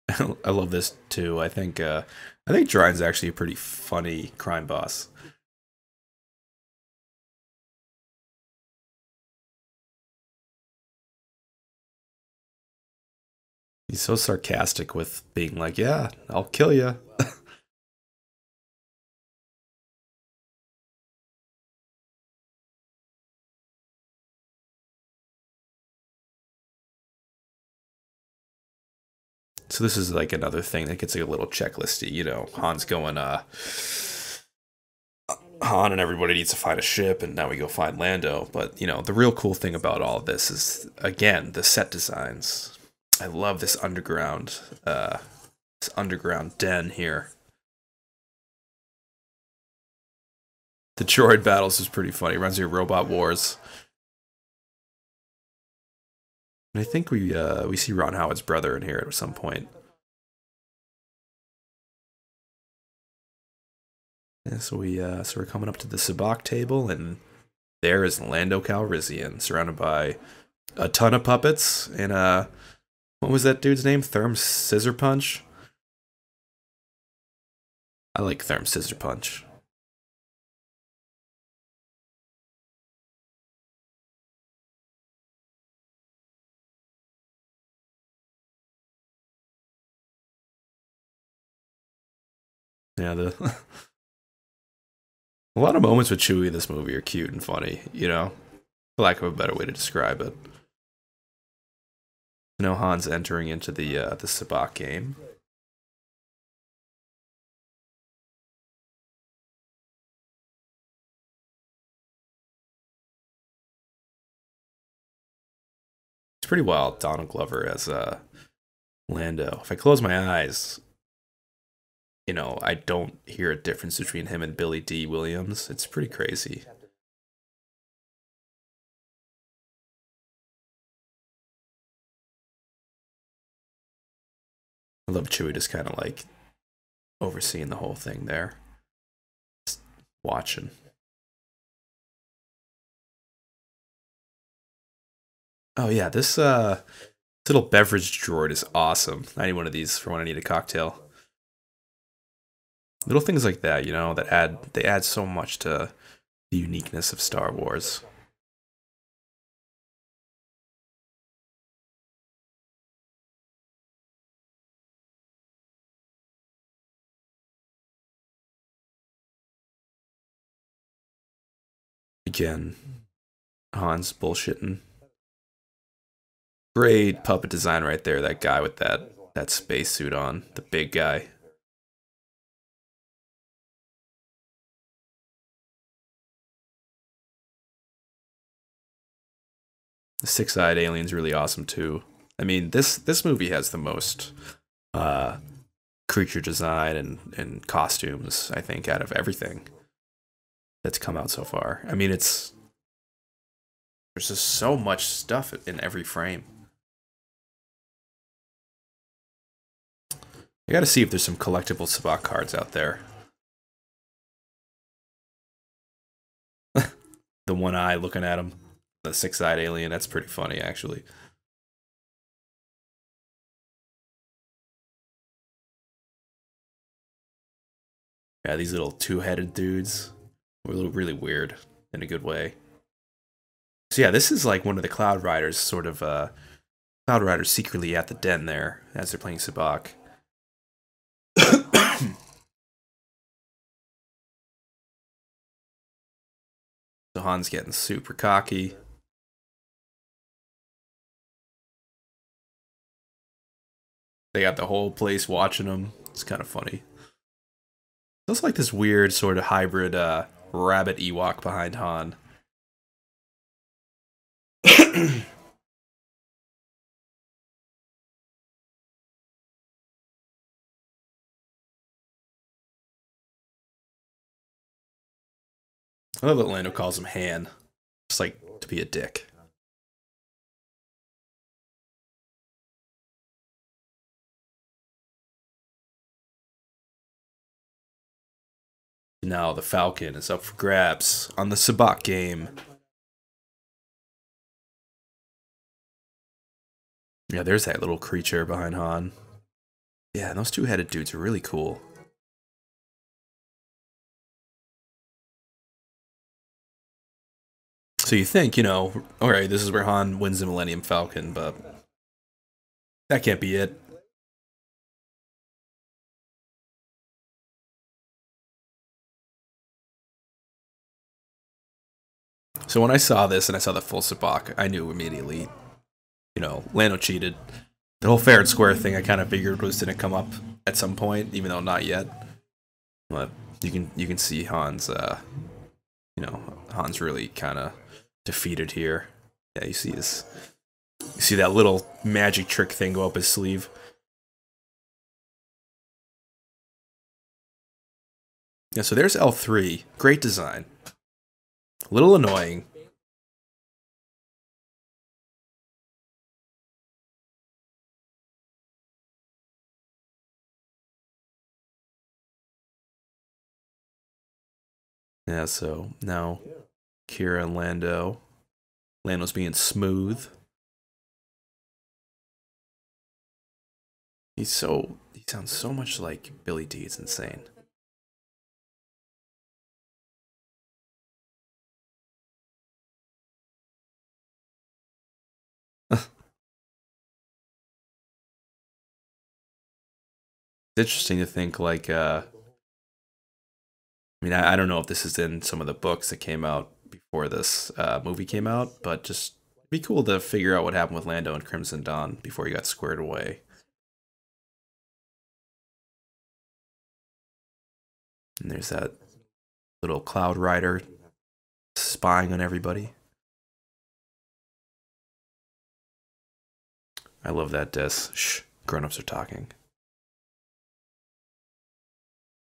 I love this too. I think Dryden's actually a pretty funny crime boss. He's so sarcastic with being like, "Yeah, I'll kill you." So this is like another thing that gets like a little checklisty. Han's going, Han and everybody needs to find a ship, and now we go find Lando. But the real cool thing about all of this is again the set designs. I love this underground den here. The droid battles is pretty funny. Runs your robot wars. And I think we see Ron Howard's brother in here at some point. Yeah, so we're coming up to the sabacc table, and there is Lando Calrissian, surrounded by a ton of puppets and what was that dude's name? Therm Scissor Punch. I like Therm Scissor Punch. Yeah, the a lot of moments with Chewie in this movie are cute and funny. For lack of a better way to describe it. Han's entering into the sabacc game. It's pretty wild. Donald Glover as Lando. If I close my eyes, I don't hear a difference between him and Billy D. Williams. It's pretty crazy. I love Chewie just kind of like overseeing the whole thing there, just watching. Oh yeah, this little beverage droid is awesome. I need one of these for when I need a cocktail. Little things like that, that add so much to the uniqueness of Star Wars. Again, Han's bullshitting. Great puppet design right there. That guy with that spacesuit on, the big guy. The six-eyed alien's really awesome too. I mean, this movie has the most uh, creature design and costumes, I think, out of everything that's come out so far. I mean, there's just so much stuff in every frame. I gotta see if there's some collectible Sabacc cards out there. The one eye looking at him, the six-eyed alien, that's pretty funny, actually. Yeah, these little two-headed dudes were really weird in a good way. So yeah, this is like one of the Cloud Riders, sort of, Cloud Riders secretly at the den there as they're playing Sabacc. So Han's getting super cocky. They got the whole place watching him. It's kind of funny. Looks like this weird sort of hybrid rabbit Ewok behind Han. I love that Lando calls him Han. Just like to be a dick. Now the Falcon is up for grabs on the Sabacc game. Yeah, there's that little creature behind Han. Yeah, those two-headed dudes are really cool. So you think, you know, alright, this is where Han wins the Millennium Falcon, but that can't be it. So when I saw this and I saw the full Sabacc, I knew immediately, you know, Lando cheated. The whole fair and square thing I kind of figured was going to come up at some point, even though not yet. But you can see Han's, you know, Han's really kind of defeated here. Yeah, you see that little magic trick thing go up his sleeve. Yeah, so there's L3. Great design. A little annoying. Yeah, so now Kira and Lando. Lando's being smooth. He sounds so much like Billy D. It's insane. It's interesting to think like I mean I don't know if this is in some of the books that came out before this movie came out, but just be cool to figure out what happened with Lando and Crimson Dawn before he got squared away. And there's that little Cloud Rider spying on everybody. I love that diss. Shh, grown-ups are talking.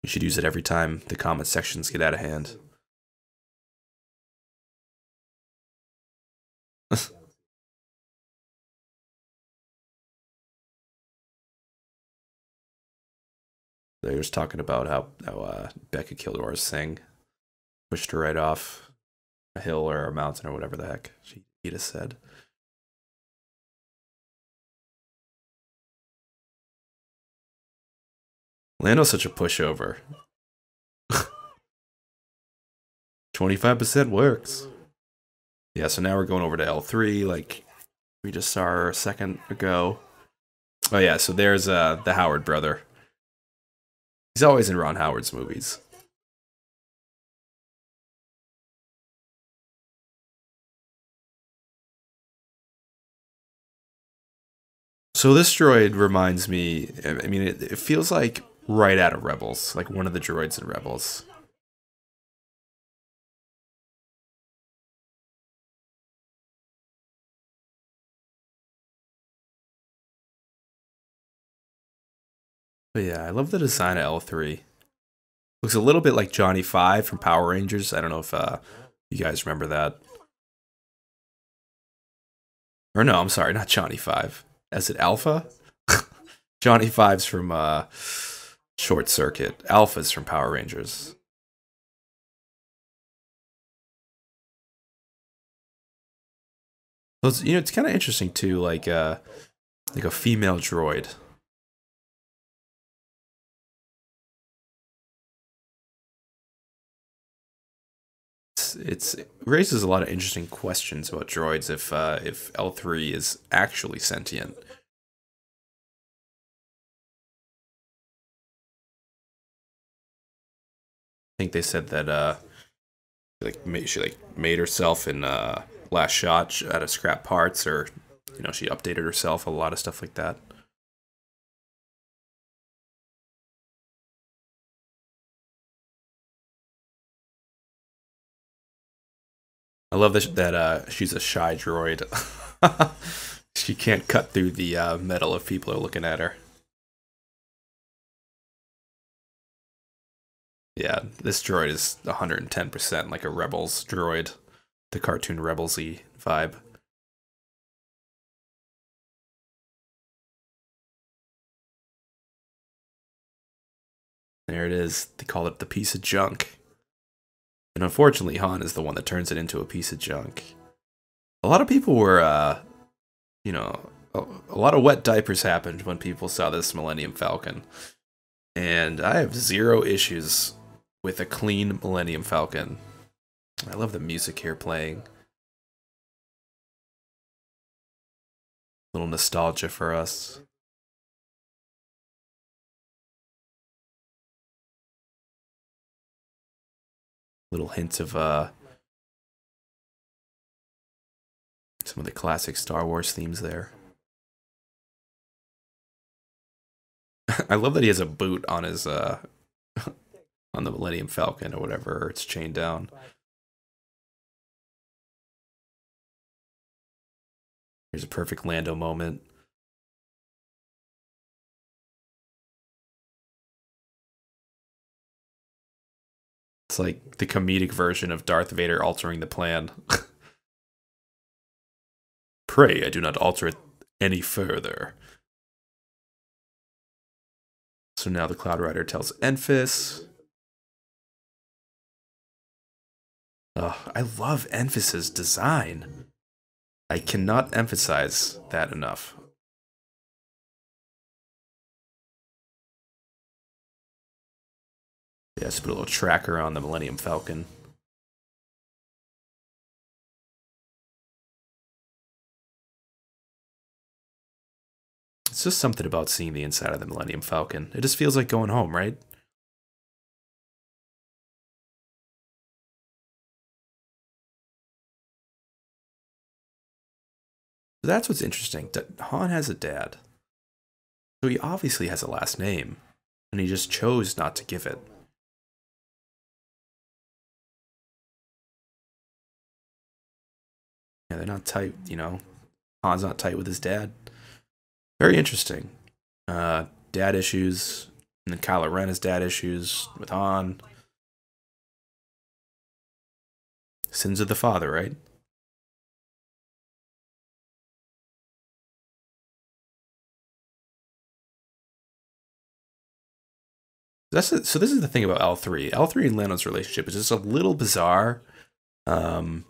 You should use it every time the comment sections get out of hand. They're just talking about how Becca killed Aurra Singh, pushed her right off a hill or a mountain or whatever the heck he just said. Lando's such a pushover. 25% works. Yeah, so now we're going over to L3, like we just saw a second ago. Oh yeah, so there's the Howard brother. He's always in Ron Howard's movies. So this droid reminds me, I mean, it feels like right out of Rebels, like one of the droids in Rebels. But yeah, I love the design of L3. Looks a little bit like Johnny Five from Power Rangers. I don't know if you guys remember that. Or no, I'm sorry, not Johnny Five. Is it Alpha? Johnny Five's from Short Circuit. Alpha's from Power Rangers. So it's, it's kind of interesting too, like a female droid. It raises a lot of interesting questions about droids if L3 is actually sentient. I think they said that she like made herself in last shot out of scrap parts, or she updated herself, a lot of stuff like that. I love that she's a shy droid. She can't cut through the metal if people are looking at her. Yeah, this droid is 110% like a Rebels droid, the cartoon Rebelsy vibe. There it is. They call it the piece of junk. And unfortunately, Han is the one that turns it into a piece of junk. A lot of people were, a lot of wet diapers happened when people saw this Millennium Falcon. And I have zero issues with a clean Millennium Falcon. I love the music here playing. Little nostalgia for us. Little hints of some of the classic Star Wars themes there. I love that he has a boot on his on the Millennium Falcon or whatever, it's chained down. Here's a perfect Lando moment. It's like the comedic version of Darth Vader altering the plan. Pray I do not alter it any further. So now the Cloud Rider tells Enfys. Oh, I love Enfys's design. I cannot emphasize that enough. Yeah, let's put a little tracker on the Millennium Falcon. It's just something about seeing the inside of the Millennium Falcon. It just feels like going home, right? That's what's interesting. Han has a dad. So he obviously has a last name, and he just chose not to give it. Yeah, they're not tight, Han's not tight with his dad. Very interesting. Dad issues, and then Kylo Ren has dad issues with Han. Sins of the father, right? So this is the thing about L3. L3 and Lando's relationship is just a little bizarre. Um,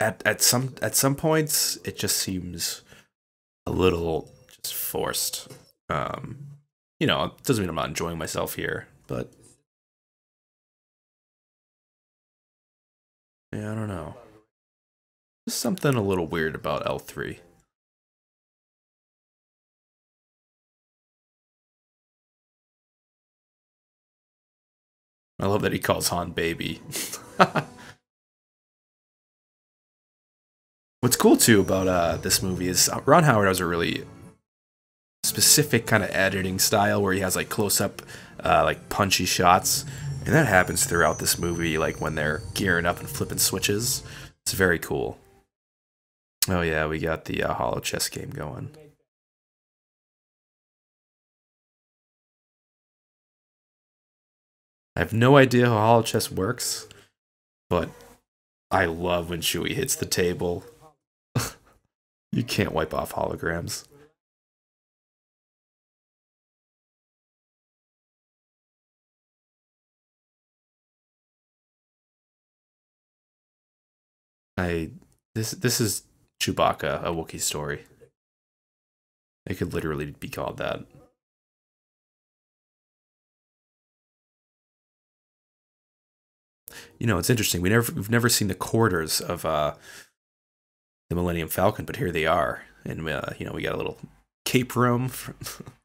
at some points, it just seems a little just forced. It doesn't mean I'm not enjoying myself here, but yeah, I don't know. There's something a little weird about L3. I love that he calls Han baby. What's cool too about this movie is Ron Howard has a really specific kind of editing style where he has like close up, like punchy shots, and that happens throughout this movie. Like when they're gearing up and flipping switches, it's very cool. Oh yeah, we got the hollow chess game going. I have no idea how hollow chess works, but I love when Chewie hits the table. You can't wipe off holograms. I this is Chewbacca, a Wookiee story. It could literally be called that. You know, it's interesting. We've never seen the quarters of the Millennium Falcon, but here they are, and you know, we got a little cape room.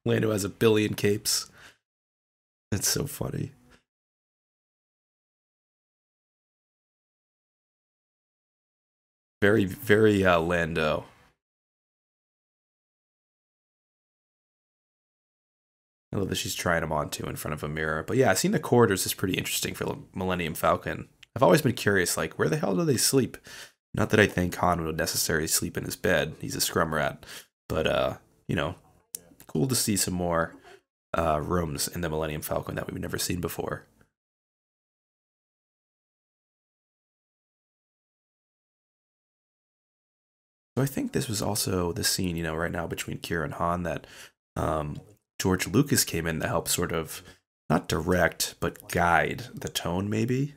Lando has a billion capes. It's so funny. Very, very Lando. I love that she's trying them on too in front of a mirror. But yeah, seeing the corridors is pretty interesting for the Millennium Falcon. I've always been curious, like, where the hell do they sleep? Not that I think Han would necessarily sleep in his bed. He's a scrum rat. But, you know, cool to see some more rooms in the Millennium Falcon that we've never seen before. So I think this was also the scene, you know, right now between Kira and Han that um, George Lucas came in to help sort of not direct, but guide the tone, maybe.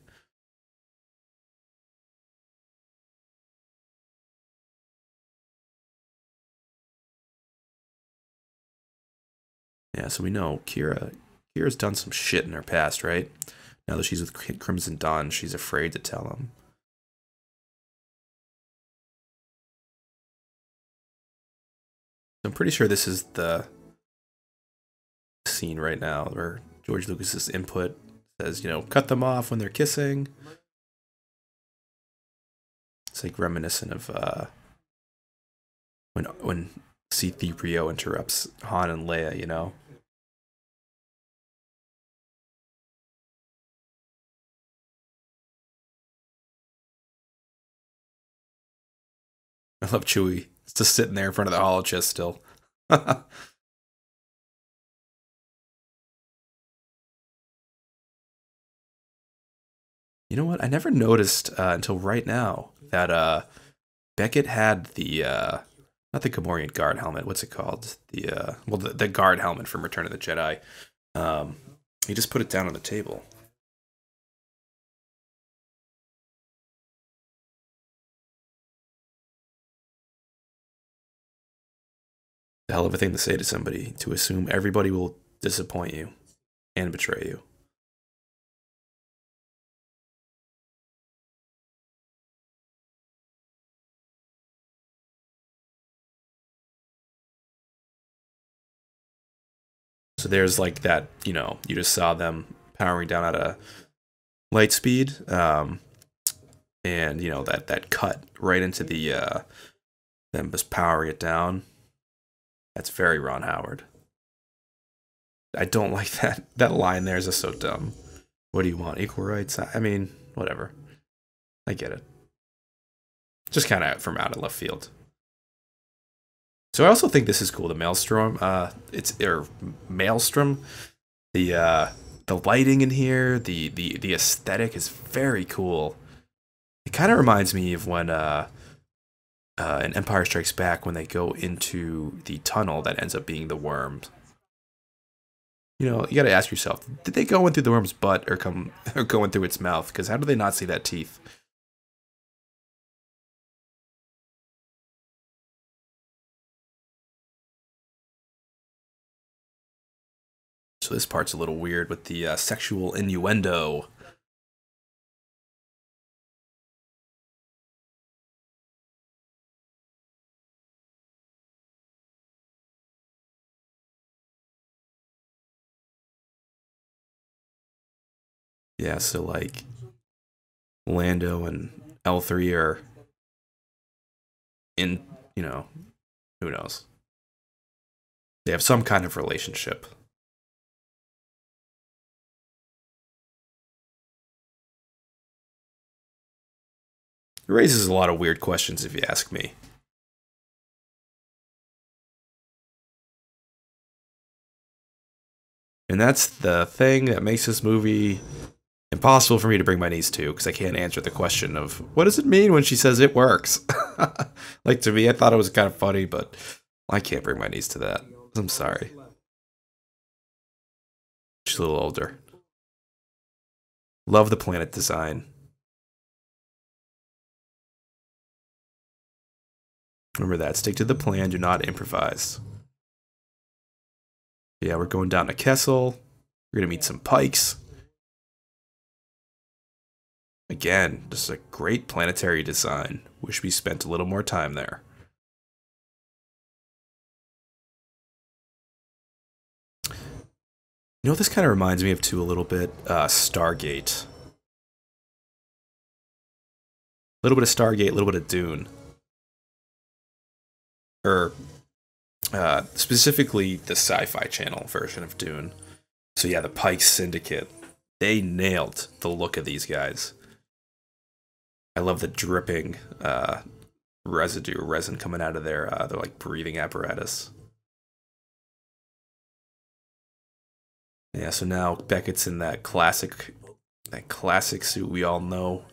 Yeah, so we know Kira's done some shit in her past, right? Now that she's with Crimson Dawn, she's afraid to tell him. I'm pretty sure this is the scene right now where George Lucas's input says, you know, cut them off when they're kissing. It's like reminiscent of when C-3PO interrupts Han and Leia, you know. I love Chewie. It's just sitting there in front of the holo chest still. You know what? I never noticed until right now that Beckett had the not the Gamorrean guard helmet. What's it called? The well, the guard helmet from Return of the Jedi. Um, he just put it down on the table. The hell of a thing to say to somebody, to assume everybody will disappoint you and betray you. So there's like that, you know, you just saw them powering down at a light speed, and you know that cut right into the them just powering it down. That's very Ron Howard. I don't like that. That line there is just so dumb. What do you want? Equal rights? I mean, whatever. I get it. Just kind of from out of left field. So I also think this is cool. The Maelstrom. It's or Maelstrom. The lighting in here, the aesthetic is very cool. It kind of reminds me of when in Empire Strikes Back when they go into the tunnel that ends up being the worms. You know, you got to ask yourself: did they go in through the worm's butt or come or going through its mouth? Because how do they not see that teeth? So this part's a little weird with the sexual innuendo. Yeah, so like Lando and L3 are in, you know, who knows? They have some kind of relationship. It raises a lot of weird questions if you ask me. And that's the thing that makes this movie impossible for me to bring my niece to, because I can't answer the question of, what does it mean when she says it works? Like, to me, I thought it was kind of funny, but I can't bring my niece to that. I'm sorry. She's a little older. Love the planet design. Remember that. Stick to the plan. Do not improvise. Yeah, we're going down to Kessel. We're going to meet some pikes. Again, just a great planetary design. Wish we spent a little more time there. You know what this kind of reminds me of too a little bit? Stargate. A little bit of Stargate, a little bit of Dune. Or specifically the Sci-Fi Channel version of Dune. So yeah, the Pike Syndicate. They nailed the look of these guys. I love the dripping resin coming out of their like breathing apparatus. Yeah, so now Beckett's in that classic suit we all know.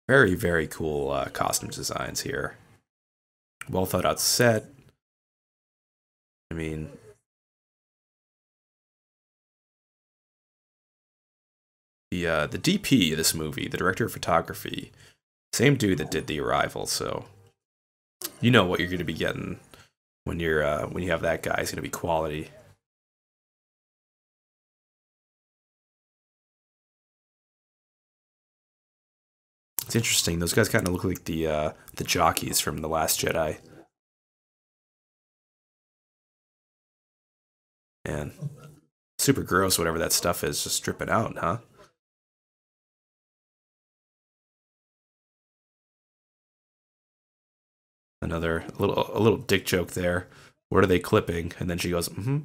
Very, very cool costume designs here. Well thought out set. I mean, the DP of this movie, the director of photography, same dude that did The Arrival, so you know what you're going to be getting when you have that guy. It's going to be quality. It's interesting. Those guys kind of look like the jockeys from The Last Jedi. Man, super gross. Whatever that stuff is, just strip it out, huh? Another a little dick joke there. What are they clipping? And then she goes, mm-hmm.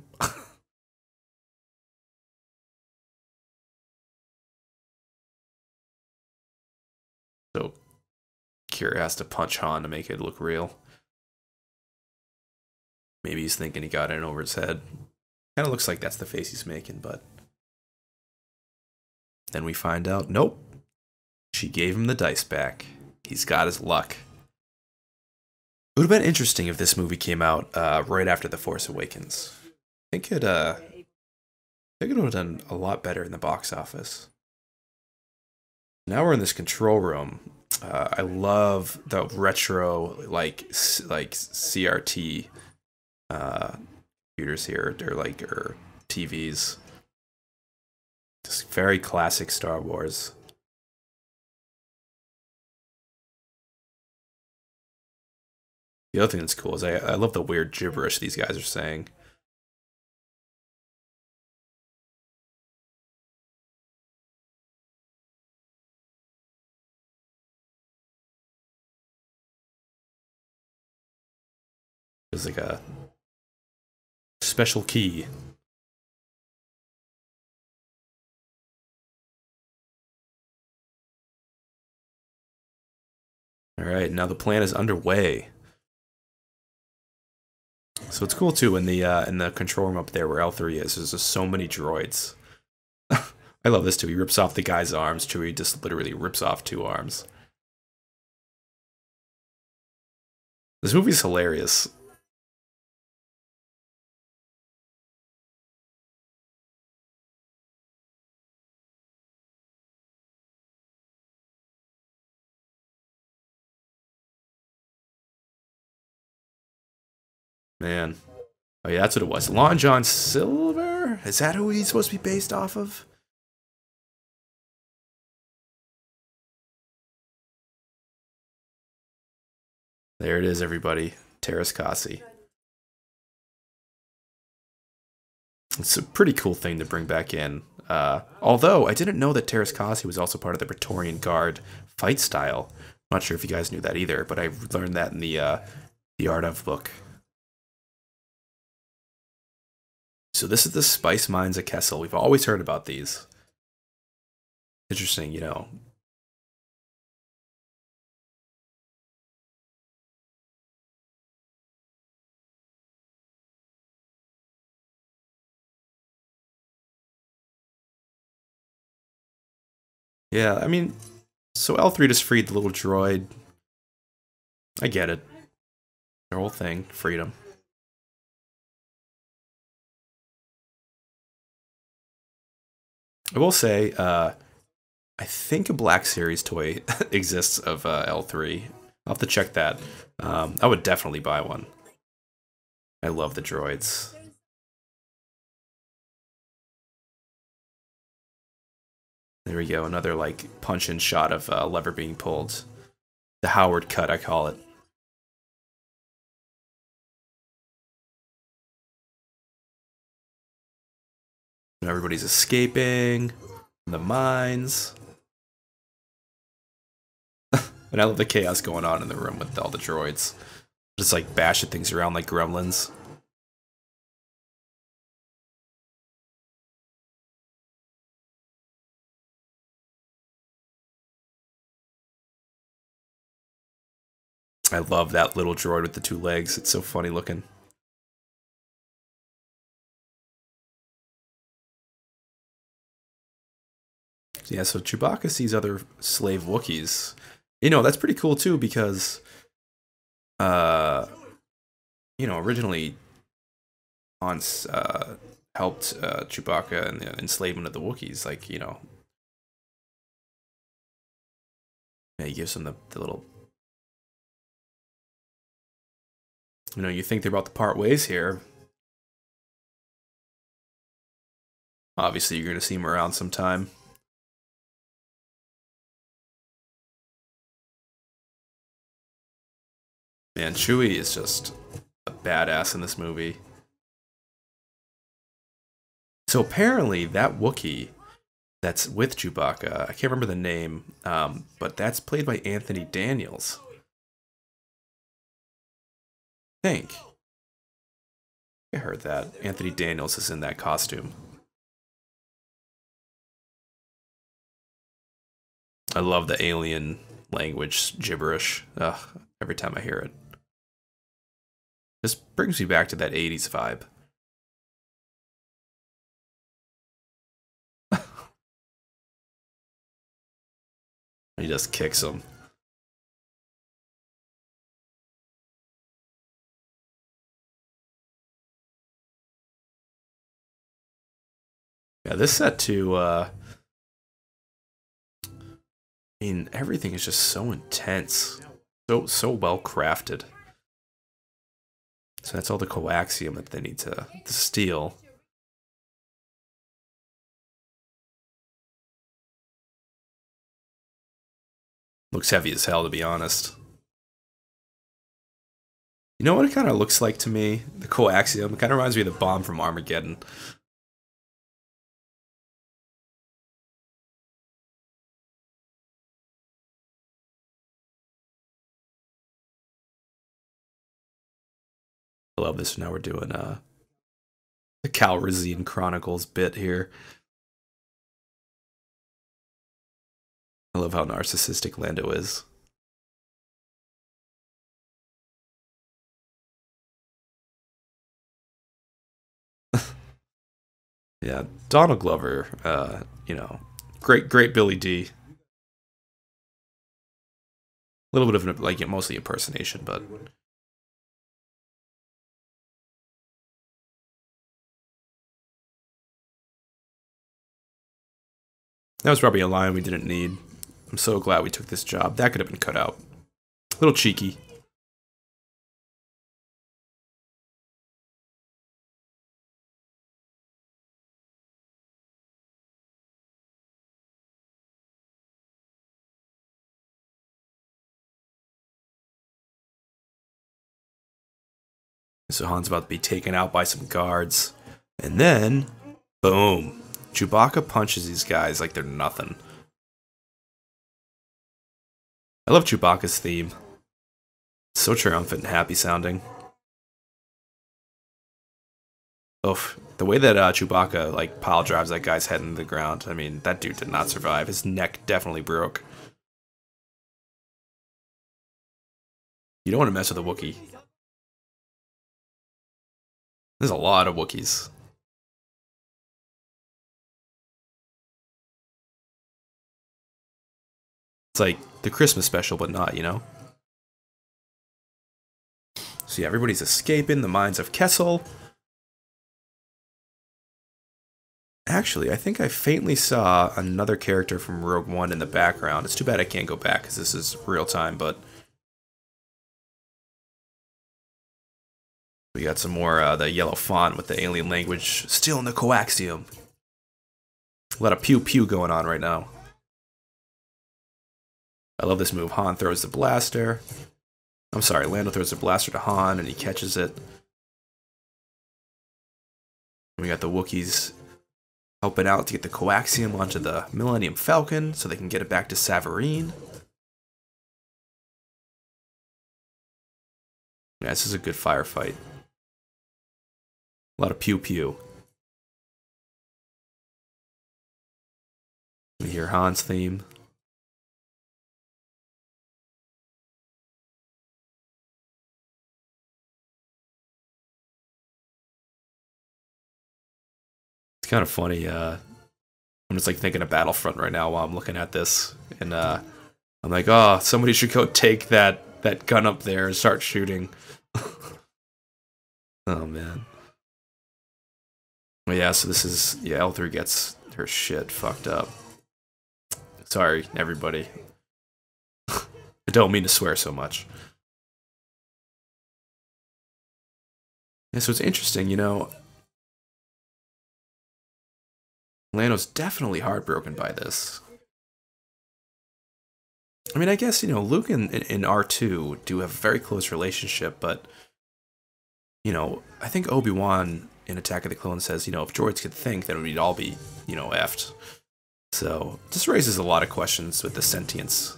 So Kira has to punch Han to make it look real. Maybe he's thinking he got in over his head. Kind of looks like that's the face he's making, but then we find out, nope. She gave him the dice back. He's got his luck. It would have been interesting if this movie came out right after The Force Awakens. I think it would have done a lot better in the box office. Now we're in this control room. I love the retro like CRT computers here. They're like TVs. Just very classic Star Wars. The other thing that's cool is I love the weird gibberish these guys are saying. There's like a special key. All right, now the plan is underway. So it's cool too in the control room up there where L3 is. There's just so many droids. I love this too. He rips off the guy's arms. Chewie just literally rips off 2 arms. This movie's hilarious. Man. Oh yeah, that's what it was. Lon John Silver? Is that who he's supposed to be based off of? There it is, everybody. Terrace Kasi. It's a pretty cool thing to bring back in. Although I didn't know that Terrascasi was also part of the Praetorian Guard fight style. I'm not sure if you guys knew that either, but I learned that in the Art of book. So this is the spice mines at Kessel. We've always heard about these. Interesting, you know. Yeah, I mean, so L3 just freed the little droid. I get it. Their whole thing, freedom. I will say, I think a Black Series toy exists of L3. I'll have to check that. I would definitely buy one. I love the droids. There we go, another like punch-in shot of lever being pulled. The Howard cut, I call it. Everybody's escaping from the mines. And I love the chaos going on in the room with all the droids. Just like bashing things around like gremlins. I love that little droid with the two legs. It's so funny looking. Yeah, so Chewbacca sees other slave Wookiees. You know, that's pretty cool too because, uh, you know, originally Hans helped Chewbacca in the enslavement of the Wookiees. Like, you know, yeah, he gives him the little. You know, you think they're about to part ways here. Obviously, you're going to see him around sometime. Man, Chewie is just a badass in this movie. So apparently, that Wookiee that's with Chewbacca, I can't remember the name, but that's played by Anthony Daniels. I think. I heard that. Anthony Daniels is in that costume. I love the alien language gibberish. Ugh, every time I hear it. This brings me back to that 80s vibe. He just kicks him. Yeah, this set too, I mean, everything is just so intense. So well crafted. So that's all the coaxium that they need to steal. Looks heavy as hell, to be honest. You know what it kind of looks like to me? The coaxium. It kind of reminds me of the bomb from Armageddon. I love this. Now we're doing the Calrissian Chronicles bit here. I love how narcissistic Lando is. Yeah, Donald Glover, you know, great Billy D. A little bit of like mostly impersonation, but that was probably a line we didn't need. I'm so glad we took this job. That could have been cut out. A little cheeky. So Han's about to be taken out by some guards. And then, boom. Chewbacca punches these guys like they're nothing. I love Chewbacca's theme. It's so triumphant and happy sounding. Oof. The way that Chewbacca like pile drives that guy's head into the ground, I mean, that dude did not survive. His neck definitely broke. You don't want to mess with a Wookiee. There's a lot of Wookiees. It's like the Christmas special, but not, you know? So yeah, everybody's escaping the mines of Kessel. Actually, I think I faintly saw another character from Rogue One in the background. It's too bad I can't go back because this is real time, but we got some more the yellow font with the alien language still in the coaxium. A lot of pew pew going on right now. I love this move. Han throws the blaster. I'm sorry, Lando throws the blaster to Han and he catches it. We got the Wookiees helping out to get the coaxium onto the Millennium Falcon so they can get it back to Savareen. Yeah, this is a good firefight. A lot of pew pew. We hear Han's theme. It's kind of funny. I'm just like thinking of Battlefront right now while I'm looking at this, and I'm like, oh, somebody should go take that gun up there and start shooting. Oh man. Well, yeah. So this is L3 gets her shit fucked up. Sorry, everybody. I don't mean to swear so much. Yeah, so it's interesting, you know. Lando's definitely heartbroken by this. I mean, I guess, you know, Luke and R2 do have a very close relationship, but, you know, I think Obi-Wan in Attack of the Clones says, you know, if droids could think, then we'd all be, you know, effed. So, this raises a lot of questions with the sentience.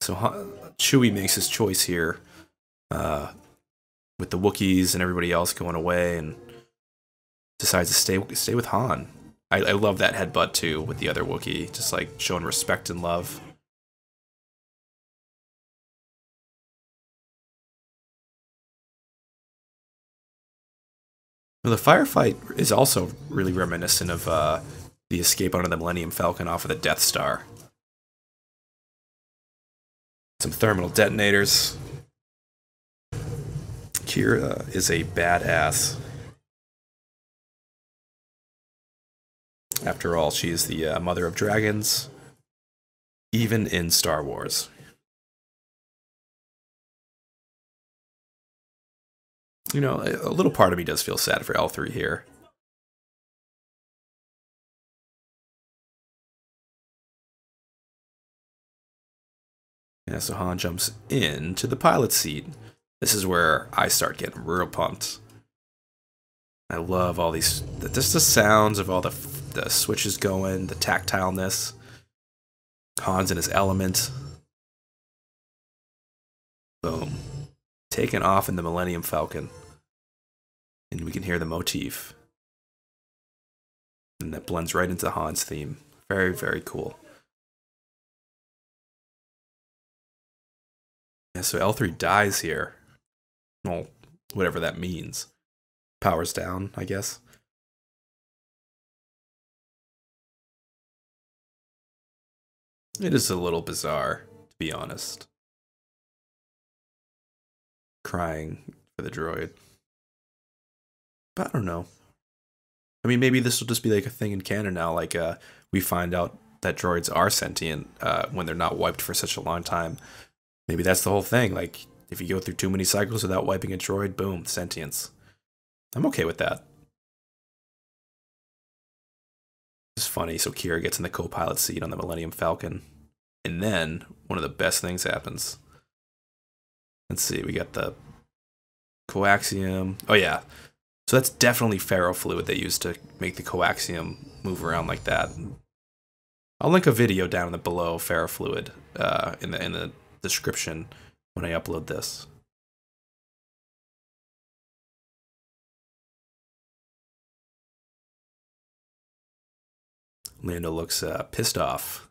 So, Chewie makes his choice here. With the Wookiees and everybody else going away, and decides to stay with Han. I love that headbutt too with the other Wookiee, just like showing respect and love. Well, the firefight is also really reminiscent of the escape onto the Millennium Falcon off of the Death Star. Some thermal detonators. Kira is a badass. After all, she is the mother of dragons, even in Star Wars. You know, a little part of me does feel sad for L3 here. Yeah, so Han jumps into the pilot seat. This is where I start getting real pumped. I love all these, just the sounds of all the switches going, the tactileness. Han's in his element. Boom. Taken off in the Millennium Falcon. And we can hear the motif. And that blends right into Han's theme. Very, very cool. Yeah, so L3 dies here. Well, whatever that means. Powers down, I guess. It is a little bizarre, to be honest. Crying for the droid. But I don't know. I mean, maybe this will just be like a thing in canon now. Like, we find out that droids are sentient when they're not wiped for such a long time. Maybe that's the whole thing. Like, if you go through too many cycles without wiping a droid, boom, sentience. I'm okay with that. It's funny. So Kira gets in the co-pilot seat on the Millennium Falcon. And then, one of the best things happens. Let's see, we got the Coaxium. Oh yeah. So that's definitely ferrofluid they used to make the coaxium move around like that. I'll link a video down below ferrofluid in the description when I upload this. Lando looks pissed off.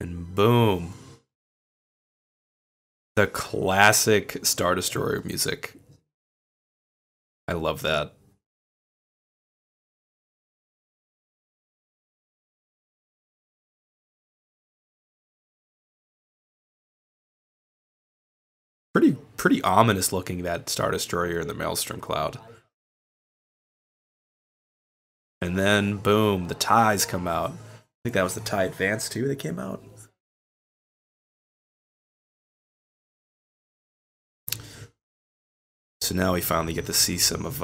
And boom. The classic Star Destroyer music. I love that. Pretty ominous looking, that Star Destroyer in the Maelstrom cloud. And then boom, the TIEs come out. I think that was the TIE Advance too that came out. So now we finally get to see some of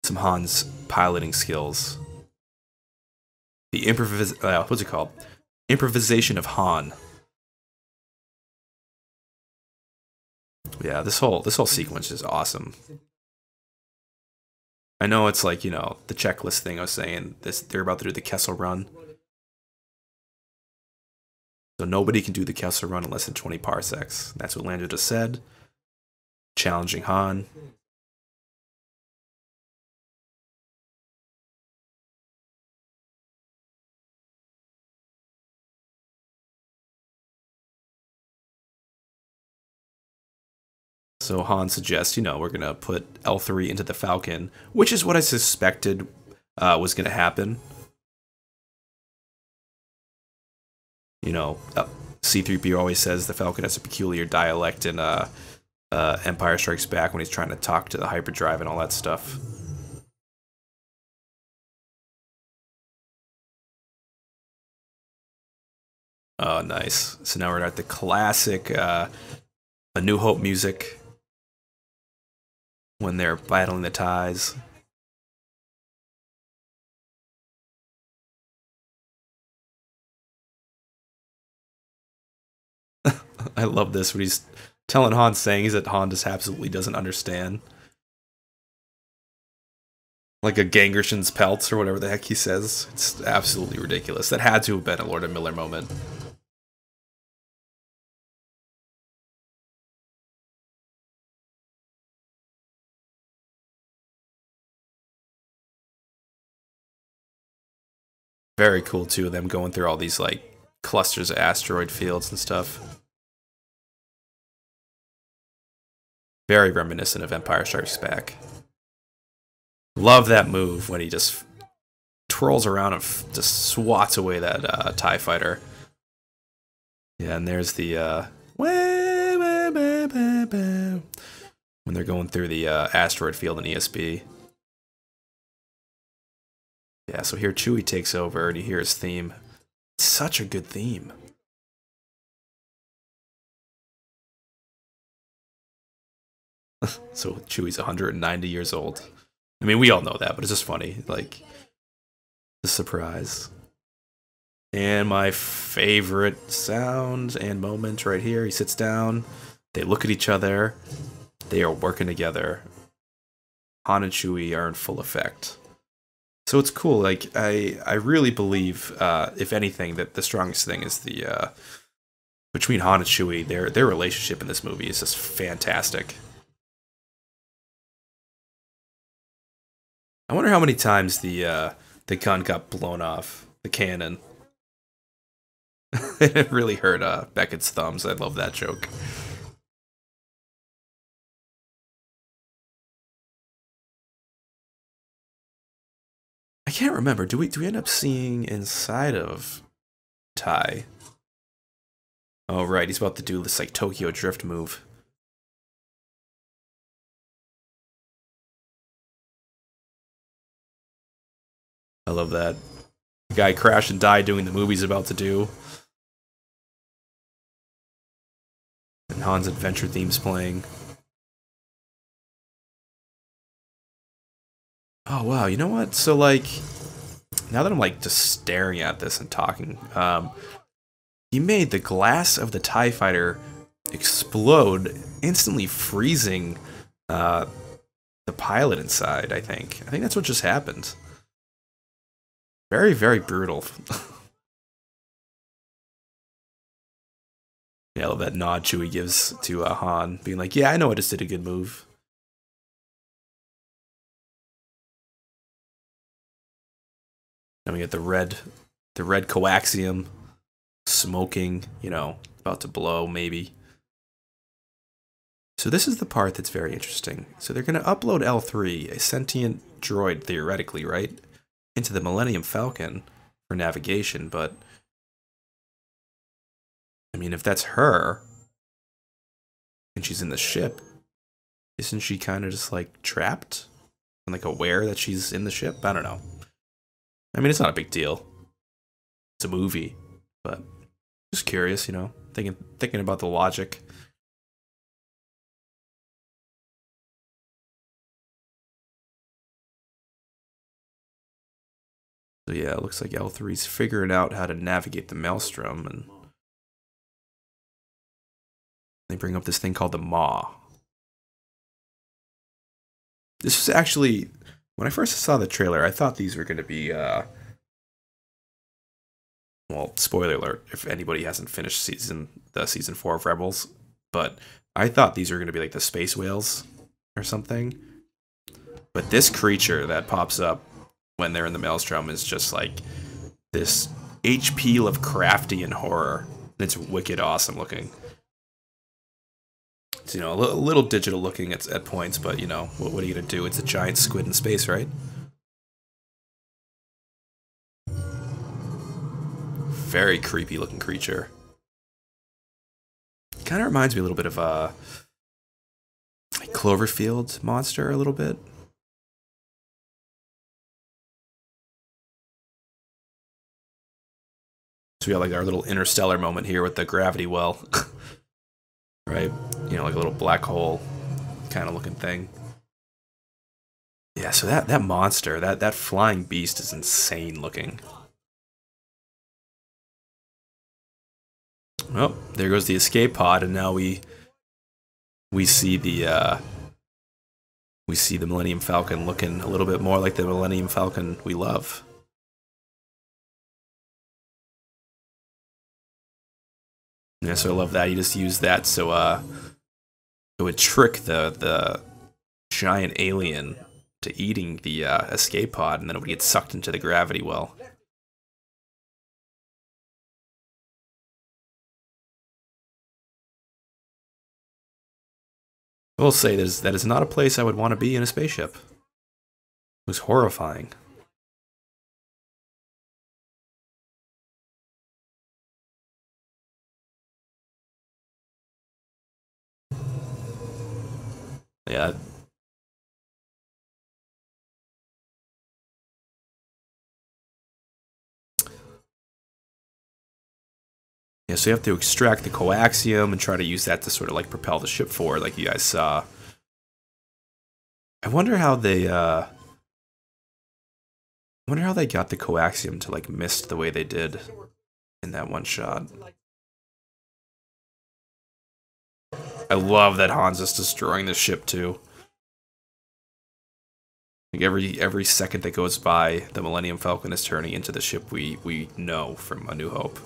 some Han's piloting skills. The what's it called? Improvisation of Han. Yeah, this whole sequence is awesome. I know it's like, you know, the checklist thing I was saying. They're about to do the Kessel Run. So nobody can do the Kessel Run in less than 20 parsecs. That's what Lando just said. Challenging Han. So Han suggests, you know, we're going to put L3 into the Falcon, which is what I suspected was going to happen. You know, C-3PO always says the Falcon has a peculiar dialect in Empire Strikes Back when he's trying to talk to the hyperdrive and all that stuff. Oh, nice. So now we're at the classic A New Hope music when they're battling the TIEs. I love this when he's telling Han sayings that Han just absolutely doesn't understand. Like a Gangerson's pelts or whatever the heck he says. It's absolutely ridiculous. That had to have been a Lord and Miller moment. Very cool too, them going through all these like clusters of asteroid fields and stuff. Very reminiscent of Empire Strikes Back. Love that move when he just twirls around and just swats away that TIE fighter. Yeah, and there's the when they're going through the asteroid field in ESB. Yeah, so here Chewie takes over and you hear his theme. Such a good theme. So Chewie's 190 years old. I mean, we all know that, but it's just funny. Like, the surprise. And my favorite sound and moment right here. He sits down. They look at each other. They are working together. Han and Chewie are in full effect. So it's cool. Like, I really believe, if anything, that the strongest thing is the between Han and Chewie. Their relationship in this movie is just fantastic. I wonder how many times the gun got blown off, the cannon. It really hurt Beckett's thumbs. I love that joke. I can't remember. Do we end up seeing inside of Ty? Oh right, he's about to do this like Tokyo Drift move. I love that. The guy crashed and died doing the movie he's about to do. And Han's adventure theme's playing. Oh wow, you know what? So like, now that I'm like just staring at this and talking, he made the glass of the TIE fighter explode, instantly freezing the pilot inside, I think. I think that's what just happened. Very, very brutal. Yeah, I love that nod Chewie gives to Han, being like, yeah, I know I just did a good move. Then we get the red coaxium smoking, you know, about to blow, maybe. So this is the part that's very interesting. So they're going to upload L3, a sentient droid, theoretically, right, into the Millennium Falcon for navigation, but I mean, if that's her, and she's in the ship, isn't she kind of just, like, trapped? And, like, aware that she's in the ship? I don't know. I mean, it's not a big deal. It's a movie, but just curious, you know, thinking about the logic. So yeah, it looks like L3's figuring out how to navigate the Maelstrom, and they bring up this thing called the Maw. This was actually, when I first saw the trailer, I thought these were going to be, well, spoiler alert if anybody hasn't finished season 4 of Rebels, but I thought these were going to be like the space whales or something. But this creature that pops up when they're in the Maelstrom is just like this HP Lovecraftian horror. It's wicked awesome looking. It's, you know, a little digital looking at points, but, you know, what are you going to do? It's a giant squid in space, right? Very creepy looking creature. Kind of reminds me a little bit of a Cloverfield monster, a little bit. So we got like our little interstellar moment here with the gravity well. Right? You know, like a little black hole kind of looking thing. Yeah, so that monster, that flying beast is insane looking. Oh, there goes the escape pod, and now we see the Millennium Falcon looking a little bit more like the Millennium Falcon we love. Yeah, so I love that. You just use that so it would trick the giant alien to eating the escape pod, and then it would get sucked into the gravity well. I will say that is not a place I would want to be in a spaceship. It was horrifying. Yeah. Yeah, so you have to extract the coaxium and try to use that to sort of like propel the ship forward, like you guys saw. I wonder how they got the coaxium to like mist the way they did in that one shot. I love that Han's just destroying the ship too. Like every second that goes by, the Millennium Falcon is turning into the ship we know from A New Hope.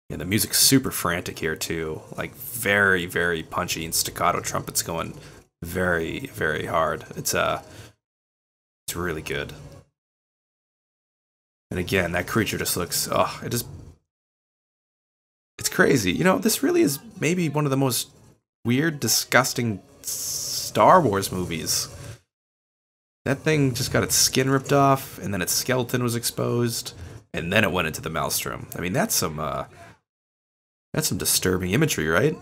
And the music's super frantic here too, like very, very punchy and staccato trumpets going very, very hard. It's really good. And again, that creature just looks, it's crazy. You know, this really is maybe one of the most weird, disgusting Star Wars movies. That thing just got its skin ripped off, and then its skeleton was exposed, and then it went into the Maelstrom. I mean, that's some disturbing imagery, right?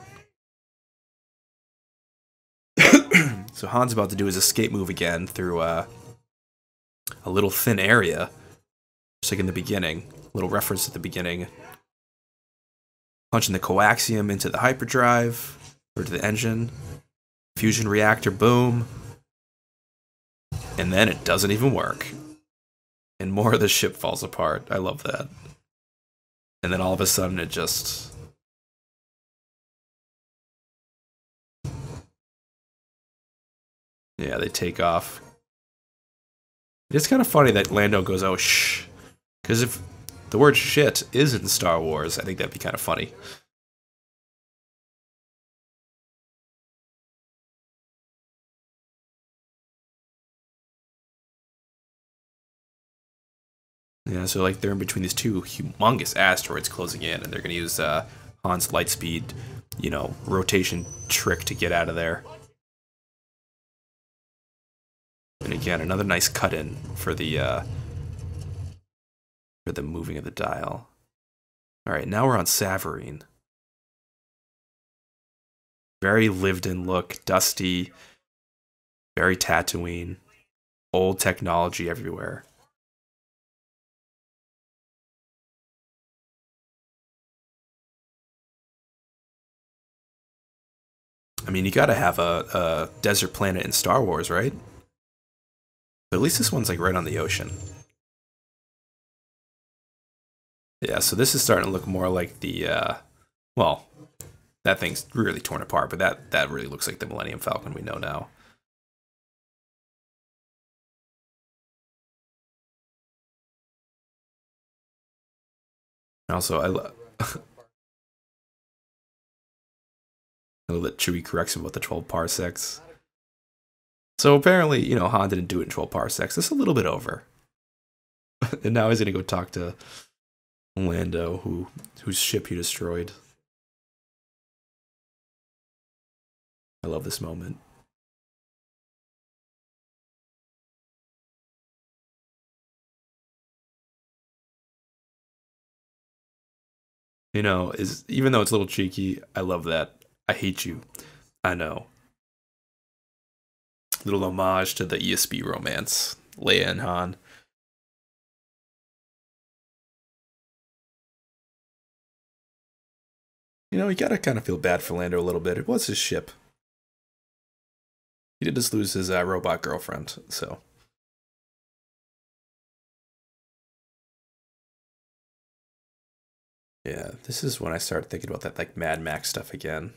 So Han's about to do his escape move again through a little thin area, just like in the beginning. A little reference at the beginning. Punching the coaxium into the hyperdrive, or to the engine. Fusion reactor, boom. And then it doesn't even work. And more of the ship falls apart. I love that. And then all of a sudden it just... Yeah, they take off. It's kind of funny that Lando goes, oh, shh. Because if the word shit is in Star Wars, I think that'd be kind of funny. Yeah, so like they're in between these two humongous asteroids closing in, and they're going to use Han's lightspeed, you know, rotation trick to get out of there. And again, another nice cut in for the moving of the dial. All right, now we're on Savarine. Very lived-in look, dusty, very Tatooine, old technology everywhere. I mean, you gotta have a desert planet in Star Wars, right? But at least this one's like right on the ocean. Yeah, so this is starting to look more like the, well, that thing's really torn apart, but that really looks like the Millennium Falcon we know now. Also, I love that Chewie corrects him about the 12 parsecs. So apparently, you know, Han didn't do it in 12 parsecs. That's a little bit over. And now he's gonna go talk to Lando, whose ship he destroyed. I love this moment. You know, is even though it's a little cheeky, I love that. I hate you. I know. Little homage to the ESP romance, Leia and Han. You know, you gotta kind of feel bad for Lando a little bit. It was his ship. He did just lose his robot girlfriend, so. Yeah, this is when I start thinking about that like Mad Max stuff again.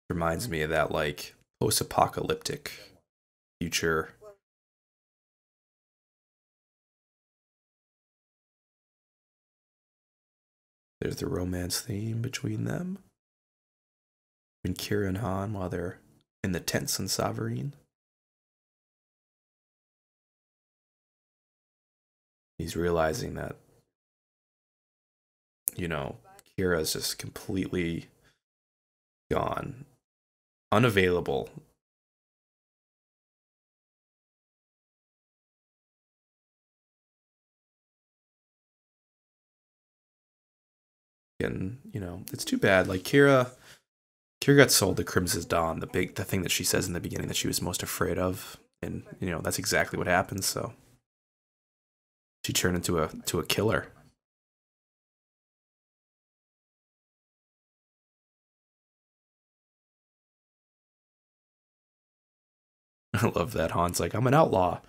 Reminds me of that like post-apocalyptic future. There's the romance theme between them. And Kira and Han while they're in the tents on Savarine. He's realizing that, you know, Kira's just completely gone. Unavailable. And, you know, it's too bad. Like Kira got sold to Crimson Dawn, the thing that she says in the beginning that she was most afraid of. And, you know, that's exactly what happened, so she turned into a killer. I love that. Han's like, I'm an outlaw.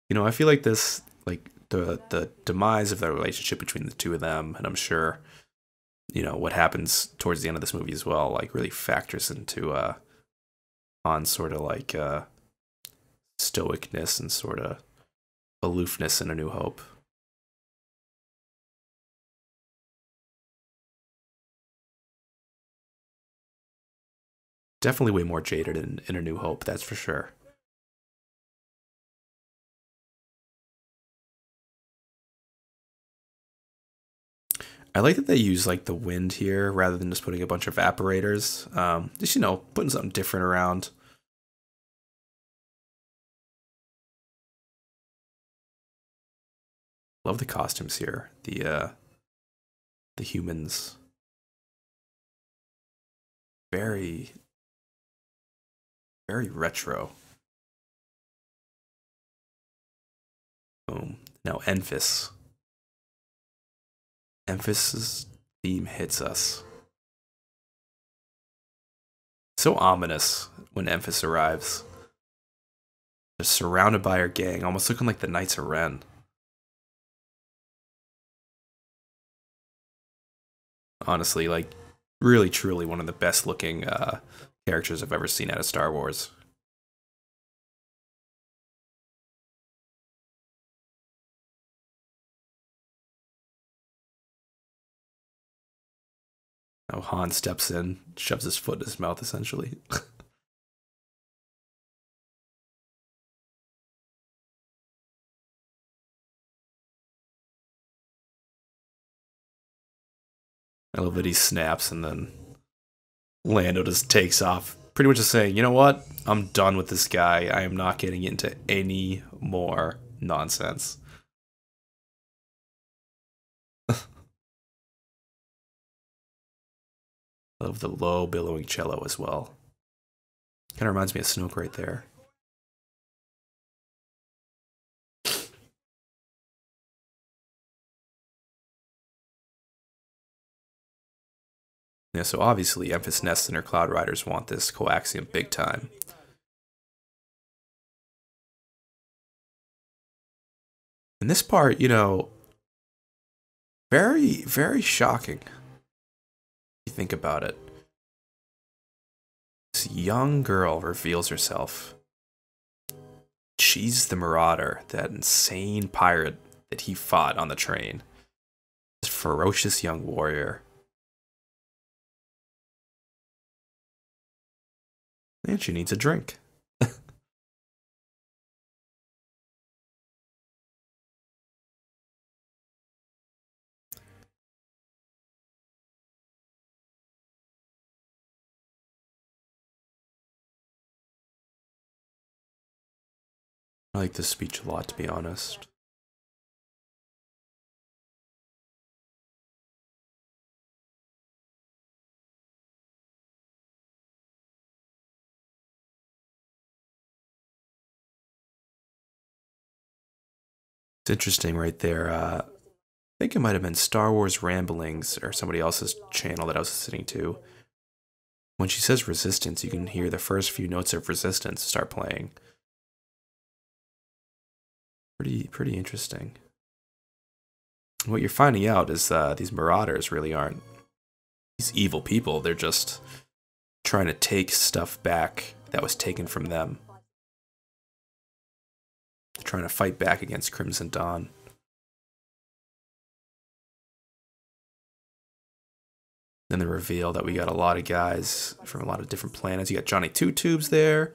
You know, I feel like this, like the demise of the relationship between the two of them, and I'm sure, you know, what happens towards the end of this movie as well, like really factors into Han's sort of like stoicness and sort of aloofness in A New Hope. Definitely way more jaded in A New Hope, that's for sure. I like that they use like the wind here rather than just putting a bunch of evaporators. Just, you know, putting something different around. Love the costumes here. The humans. Very very retro. Boom. Now Enfys. Enfys's theme hits us. So ominous when Emphas arrives. They're surrounded by her gang, almost looking like the Knights of Ren. Honestly, like, really, truly one of the best looking characters I've ever seen out of Star Wars. Oh, Han steps in, shoves his foot in his mouth, essentially. I love that he snaps and then Lando just takes off. Pretty much just saying, you know what? I'm done with this guy. I am not getting into any more nonsense. I love the low billowing cello as well. Kind of reminds me of Snoke right there. Yeah, so obviously Emphas Nest and her Cloud Riders want this coaxium big time. And this part, very, very shocking. If you think about it. This young girl reveals herself. She's the Marauder, that insane pirate that he fought on the train. This ferocious young warrior. And she needs a drink. I like this speech a lot, to be honest. It's interesting right there. I think it might have been Star Wars Ramblings or somebody else's channel that I was listening to. When she says resistance, you can hear the first few notes of resistance start playing. Pretty interesting. What you're finding out is these Marauders really aren't these evil people. They're just trying to take stuff back that was taken from them. They're trying to fight back against Crimson Dawn. Then the reveal that we got a lot of guys from a lot of different planets. You got Johnny Two Tubes there.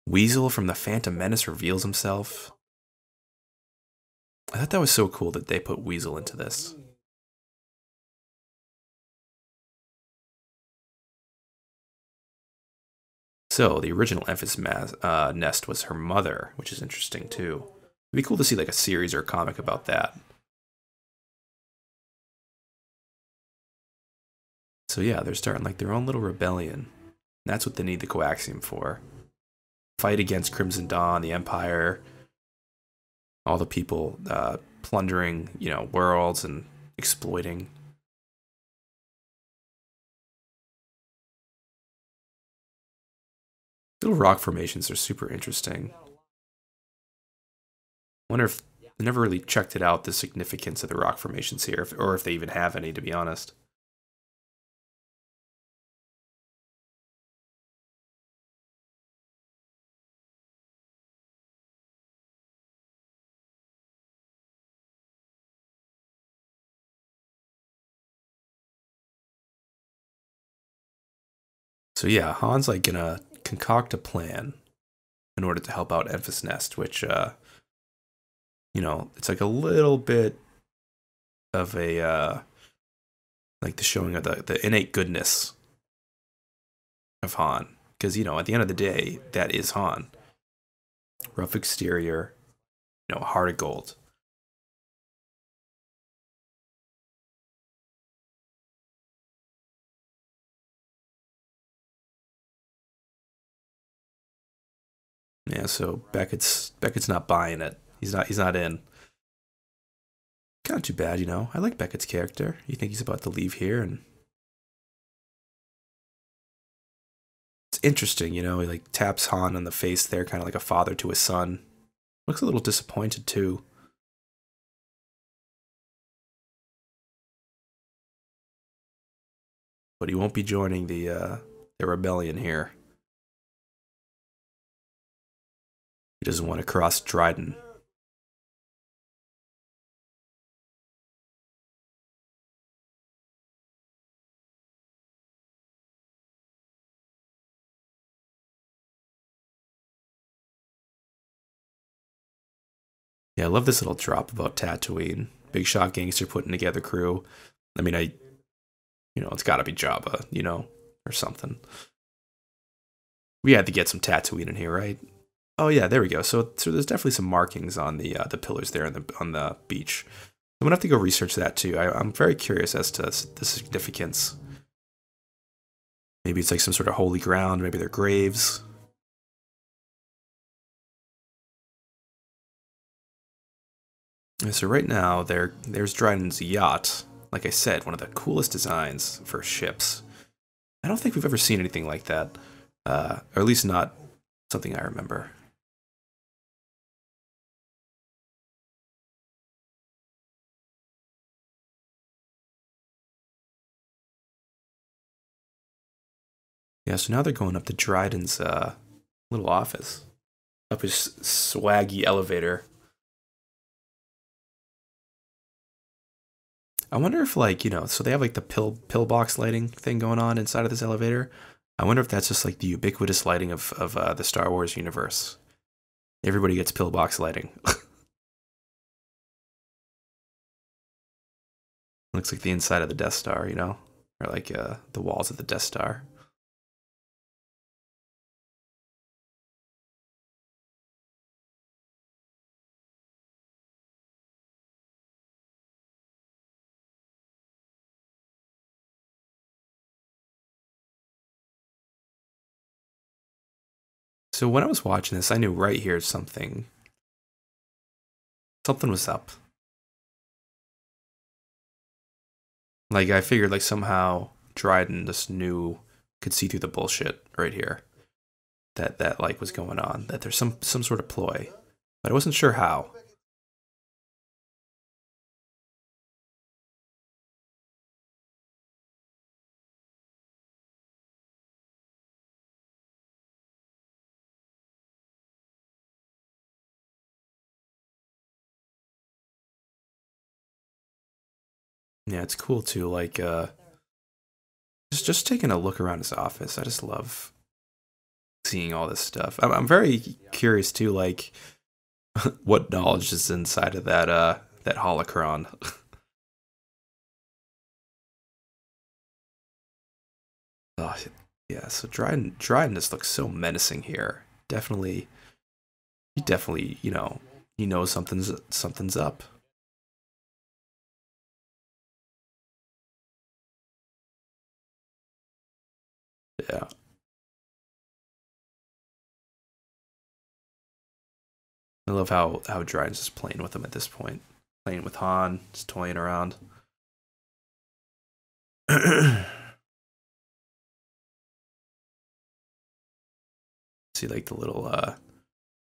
Weasel from the Phantom Menace reveals himself. I thought that was so cool that they put Weasel into this. So, the original Nest was her mother, which is interesting too. It'd be cool to see like a series or a comic about that. So yeah, they're starting like their own little rebellion. That's what they need the coaxium for. Fight against Crimson Dawn, the Empire, all the people plundering, worlds and exploiting. Little rock formations are super interesting. Wonder if they never really checked it out, the significance of the rock formations here, or if they even have any, to be honest. So yeah, Han's like gonna concoct a plan in order to help out Enfys Nest, which it's like a little bit of a like the showing of the innate goodness of Han. Because, at the end of the day, that is Han. Rough exterior, heart of gold. Yeah, so Beckett's not buying it. He's not in. Kind of too bad, I like Beckett's character. You think he's about to leave here and interesting, you know, he like taps Han on the face there, kind of like a father to his son. Looks a little disappointed too. But he won't be joining the rebellion here. He doesn't want to cross Dryden. Yeah, I love this little drop about Tatooine. Big shot gangster putting together crew. I mean, it's got to be Jabba, or something. We had to get some Tatooine in here, right? Oh yeah, there we go. So there's definitely some markings on the pillars there on the beach. I'm gonna have to go research that too. I'm very curious as to the significance. Maybe it's like some sort of holy ground. Maybe they're graves. So right now, there's Dryden's yacht. Like I said, one of the coolest designs for ships. I don't think we've ever seen anything like that, or at least not something I remember. Yeah, so now they're going up to Dryden's little office, up his swaggy elevator. I wonder if so they have like the pillbox lighting thing going on inside of this elevator. I wonder if that's just like the ubiquitous lighting of the Star Wars universe. Everybody gets pillbox lighting. Looks like the inside of the Death Star, or like the walls of the Death Star. So when I was watching this, I knew right here something was up. Like I figured like somehow Dryden just knew could see through the bullshit right here. That like was going on. That there's some sort of ploy. But I wasn't sure how. Yeah, it's cool too. Like just taking a look around his office. I just love seeing all this stuff. I'm very curious too, like what knowledge is inside of that holocron. Oh, yeah, so Dryden just looks so menacing here. He definitely, he knows something's up. Yeah. I love how Dryden's just playing with him at this point. Playing with Han, just toying around. See like the little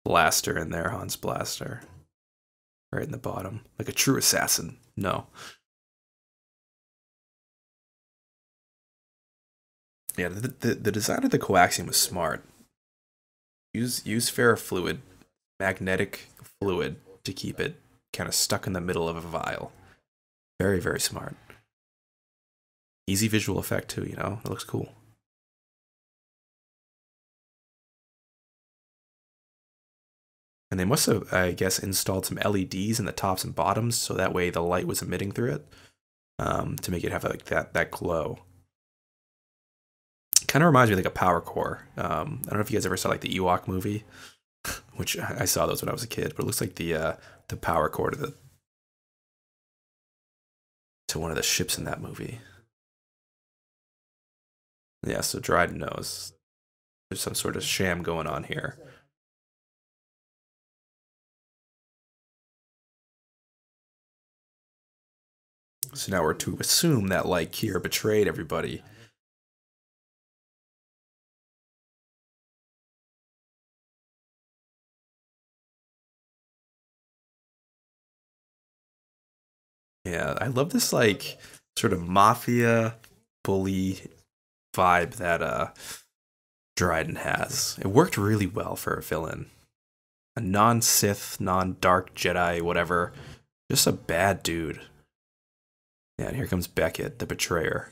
blaster in there, Han's blaster. Right in the bottom. Like a true assassin. No. Yeah, the design of the coaxium was smart. Use ferrofluid, magnetic fluid to keep it kind of stuck in the middle of a vial. Very, very smart. Easy visual effect too, It looks cool. And they must have, I guess, installed some LEDs in the tops and bottoms so that way the light was emitting through it to make it have like that glow. Kind of reminds me of like a power core. I don't know if you guys ever saw like the Ewok movie, which I saw those when I was a kid, but it looks like the power core to one of the ships in that movie. Yeah, so Dryden knows there's some sort of sham going on here. So now we're to assume that like Kira betrayed everybody. Yeah, I love this like sort of mafia bully vibe that Dryden has. It worked really well for a villain. A non-Sith, non-Dark Jedi, whatever. Just a bad dude. Yeah, and here comes Beckett, the betrayer.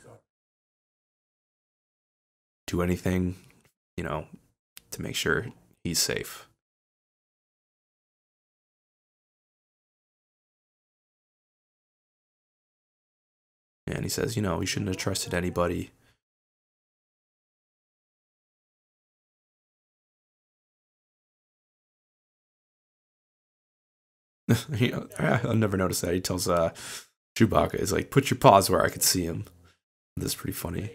Do anything, you know, to make sure he's safe. And he says, he shouldn't have trusted anybody. I'll never notice that. He tells Chewbacca, he's like, put your paws where I could see him. That's pretty funny.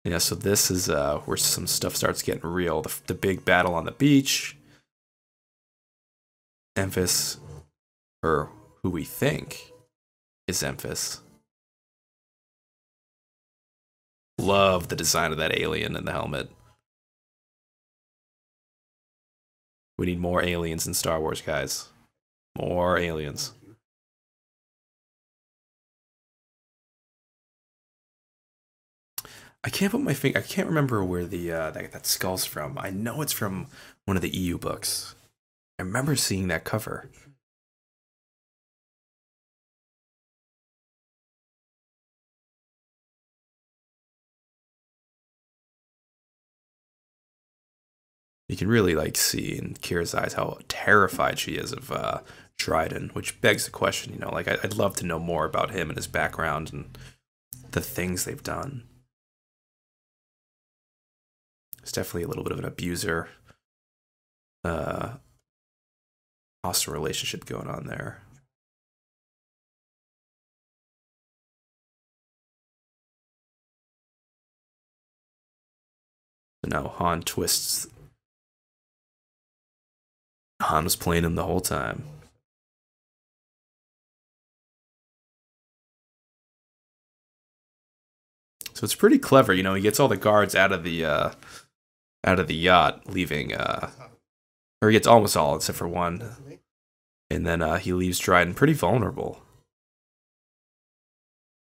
Yeah, so this is where some stuff starts getting real. The big battle on the beach. Emphas, or who we think is Emphas. Love the design of that alien in the helmet. We need more aliens in Star Wars, guys. More aliens. I can't put my finger. I can't remember where the that skull's from. I know it's from one of the EU books. I remember seeing that cover. You can really like see in Kira's eyes how terrified she is of Dryden, which begs the question. Like I'd love to know more about him and his background and the things they've done. It's definitely a little bit of an abuser, uh, hostile relationship going on there. So now Han twists. Han was playing him the whole time. So it's pretty clever, He gets all the guards out of the yacht, leaving or he gets almost all except for one, and then he leaves Dryden pretty vulnerable.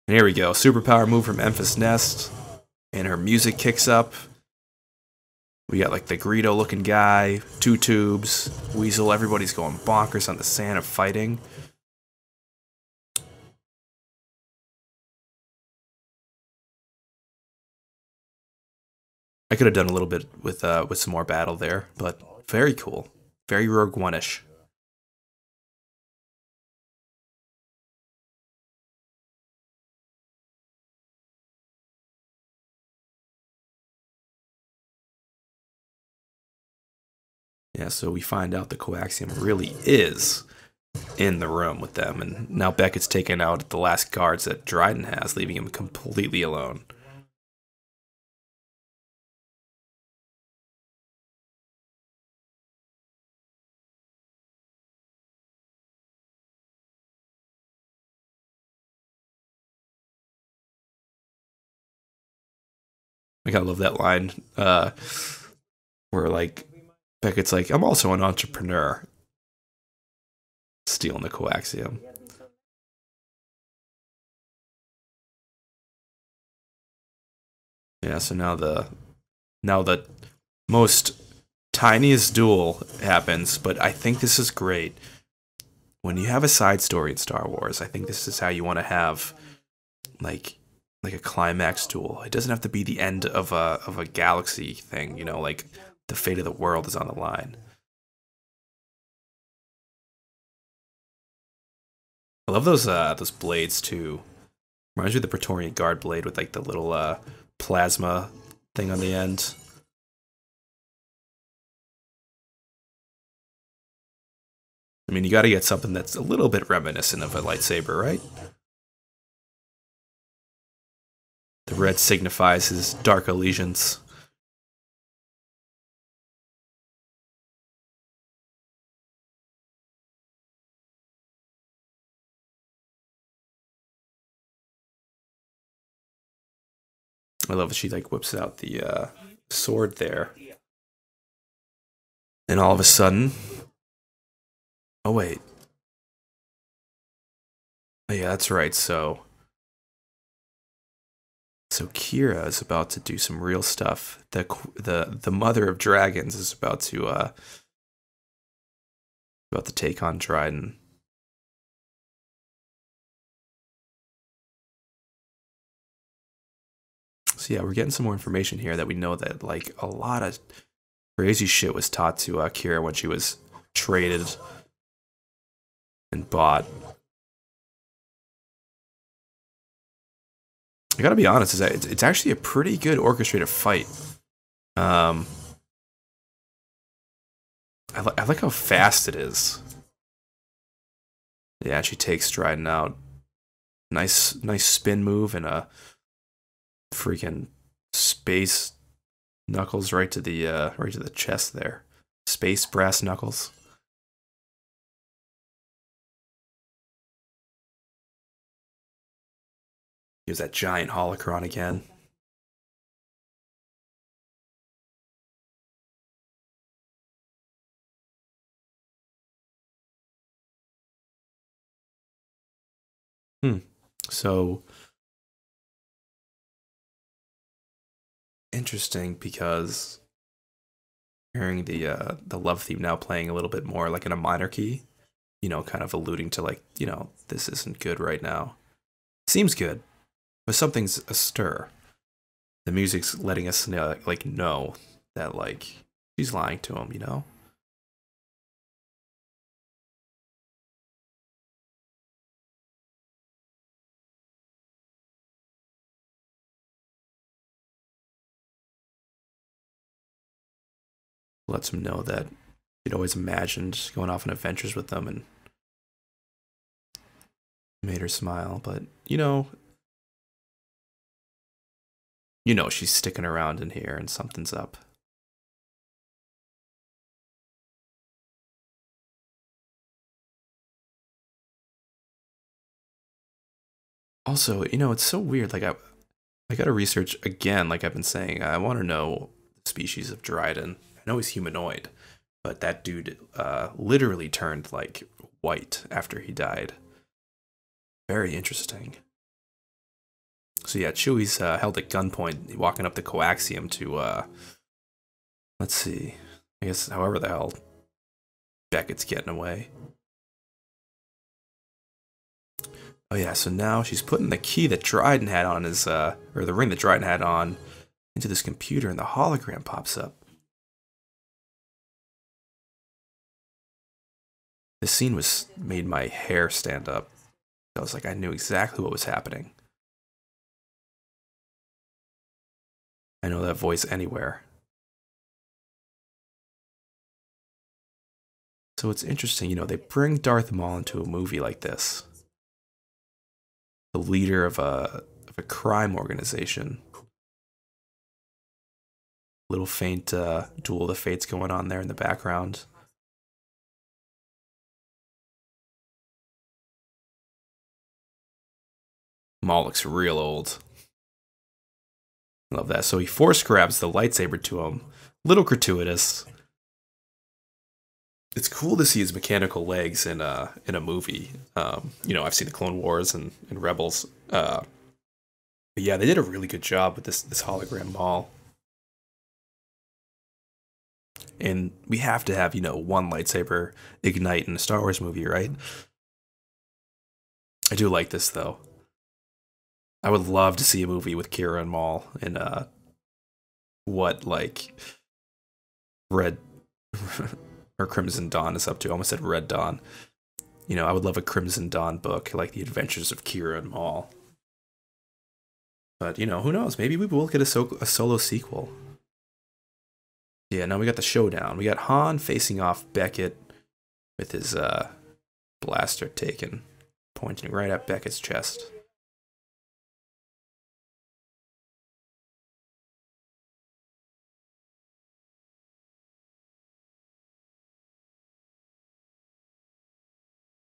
And here we go, superpower move from Memphis Nest, and her music kicks up. We got like the Greedo looking guy, two tubes, Weasel. Everybody's going bonkers on the sand of fighting. I could have done a little bit with some more battle there, but very cool, very Rogue One-ish. Yeah, so we find out the coaxium really is in the room with them, and now Beckett's taken out the last guards that Dryden has, leaving him completely alone. Like I love that line where like Beckett's like, "I'm also an entrepreneur," stealing the coaxium. Yeah, so now the most tiniest duel happens, but I think this is great. When you have a side story in Star Wars, I think this is how you want to have like like a climax duel. It doesn't have to be the end of a galaxy thing, like the fate of the world is on the line. I love those blades too. Reminds me of the Praetorian Guard blade with like the little plasma thing on the end. I mean, you got to get something that's a little bit reminiscent of a lightsaber, right? The red signifies his dark allegiance. I love that she like whips out the sword there. And all of a sudden, oh wait, oh, yeah, that's right. So Kira is about to do some real stuff. The mother of dragons is about to take on Dryden. So yeah, we're getting some more information here that we know that like a lot of crazy shit was taught to Kira when she was traded and bought. I gotta be honest, is that it's actually a pretty good orchestrated fight. Um, I like how fast it is. Yeah, she takes Dryden out. Nice spin move and a freaking space knuckles right to the chest there. Space brass knuckles. Here's that giant holocron again. So interesting because hearing the love theme now playing a little bit more like in a minor key, kind of alluding to like, this isn't good right now. Seems good, but something's astir. The music's letting us know, like know that like she's lying to him. Lets him know that she'd always imagined going off on adventures with them and made her smile. But she's sticking around in here and something's up. Also, it's so weird. Like I got to research again. Like I've been saying, I want to know the species of Dryden. I know he's humanoid, but that dude literally turned like white after he died. Very interesting. So yeah, Chewie's held at gunpoint, walking up the coaxium to let's see, I guess however the hell Beckett's getting away. Oh yeah, so now she's putting the key that Dryden had on his, or the ring that Dryden had on, into this computer, and the hologram pops up. This scene made my hair stand up. I was like, I knew exactly what was happening. I know that voice anywhere. So it's interesting, they bring Darth Maul into a movie like this. The leader of a crime organization. Little faint duel of the fates going on there in the background. Maul looks real old. Love that. So he force grabs the lightsaber to him. Little gratuitous. It's cool to see his mechanical legs in a movie. I've seen the Clone Wars and Rebels. But yeah, they did a really good job with this hologram Maul. And we have to have, one lightsaber ignite in a Star Wars movie, right? I do like this though. I would love to see a movie with Kira and Maul and what like Red or Crimson Dawn is up to. I almost said Red Dawn. I would love a Crimson Dawn book, like the adventures of Kira and Maul. But, who knows? Maybe we will get a solo sequel. Yeah, now we got the showdown. We got Han facing off Beckett with his blaster taken, pointing right at Beckett's chest.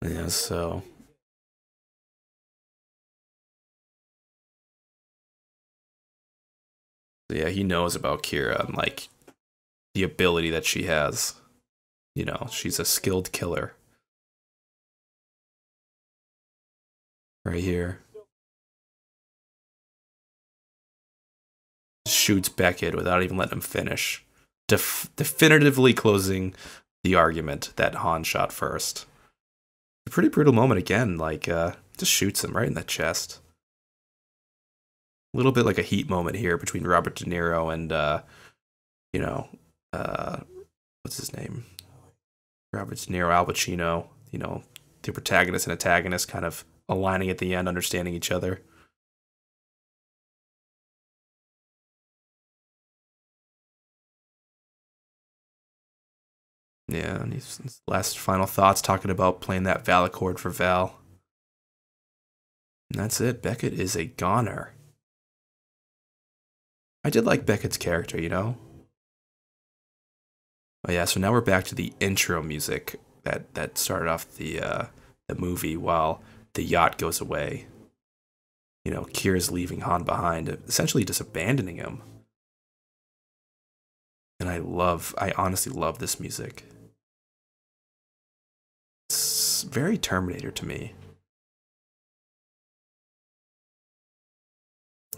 Yeah, so yeah, he knows about Kira and like the ability that she has. You know, she's a skilled killer. Right here. Shoots Beckett without even letting him finish. Definitively closing the argument that Han shot first. A pretty brutal moment again, like, just shoots him right in the chest. A little bit like a Heat moment here between Robert De Niro and, you know, what's his name? Robert De Niro, Al Pacino, you know, the protagonist and antagonist kind of aligning at the end, understanding each other. Yeah, and his last final thoughts talking about playing that Val chord for Val. And that's it. Beckett is a goner. I did like Beckett's character, you know? Oh yeah, so now we're back to the intro music that started off the movie while the yacht goes away. You know, Kira's leaving Han behind, essentially just abandoning him. And I honestly love this music. It's very Terminator to me.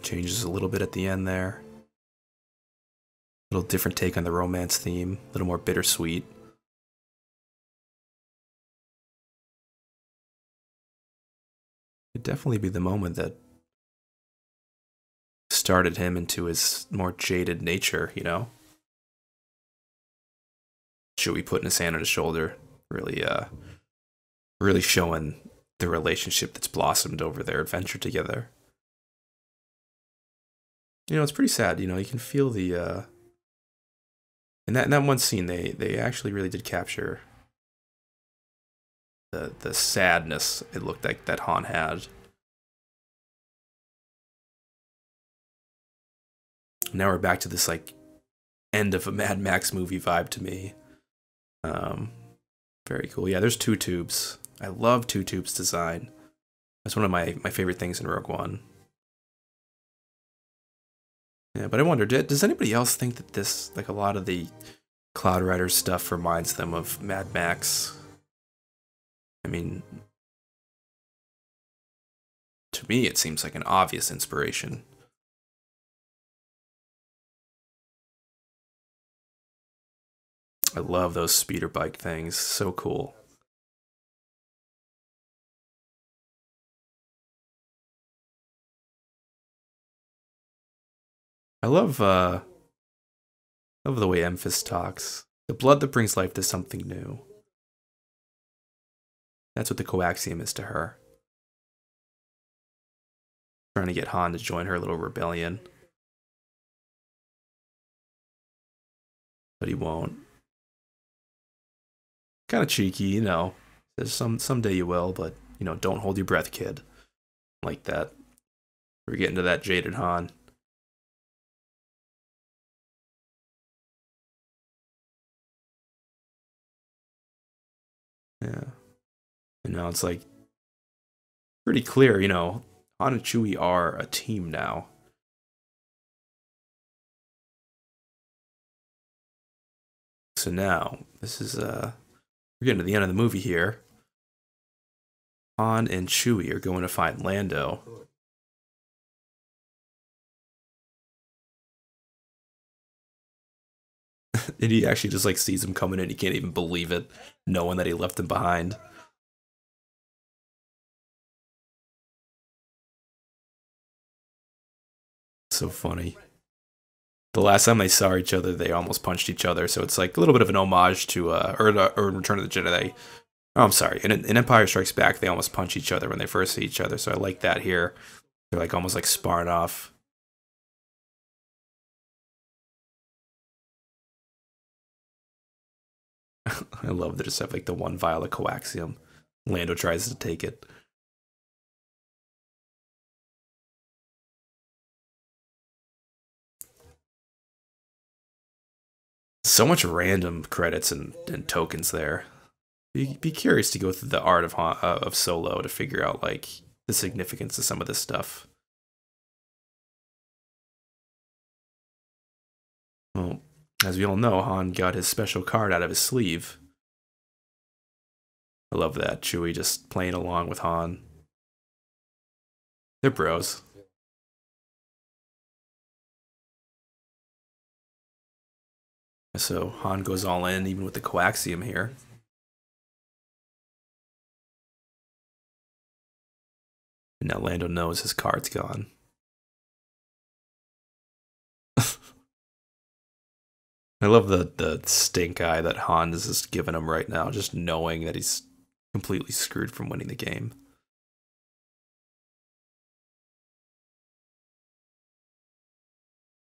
Changes a little bit at the end there. A little different take on the romance theme, a little more bittersweet. It'd definitely be the moment that started him into his more jaded nature, you know? Chewie putting his hand on his shoulder, really showing the relationship that's blossomed over their adventure together. You know, it's pretty sad, you know, you can feel the in that one scene they actually really did capture the sadness it looked like that Han had. Now we're back to this like end of a Mad Max movie vibe to me. Very cool. Yeah, there's two tubes. I love two tubes design. That's one of my favorite things in Rogue One. Yeah, but I wonder, does anybody else think that this, like a lot of the Cloud Rider stuff reminds them of Mad Max? I mean, to me, it seems like an obvious inspiration. I love those speeder bike things. So cool. I love the way Emphas talks. The blood that brings life to something new. That's what the coaxium is to her. Trying to get Han to join her little rebellion. But he won't. Kind of cheeky, you know. Says someday you will, but you know, don't hold your breath, kid. Like that. We're getting to that jaded Han. Yeah. And now it's like pretty clear, you know, Han and Chewie are a team now. So now, this is we're getting to the end of the movie here. Han and Chewie are going to find Lando. And he actually just like sees him coming in. He can't even believe it, knowing that he left him behind. So funny. The last time they saw each other, they almost punched each other. So it's like a little bit of an homage to, or Return of the Jedi. Oh, I'm sorry. In Empire Strikes Back, they almost punch each other when they first see each other. So I like that here. They're like almost like sparring off. I love that it's like the one vial of coaxium. Lando tries to take it. So much random credits and tokens there. Be curious to go through the art of Solo to figure out like the significance of some of this stuff. Well, as we all know, Han got his special card out of his sleeve. I love that. Chewie just playing along with Han. They're bros. So Han goes all in, even with the coaxium here. And now Lando knows his card's gone. I love the stink eye that Han is just giving him right now, just knowing that he's completely screwed from winning the game.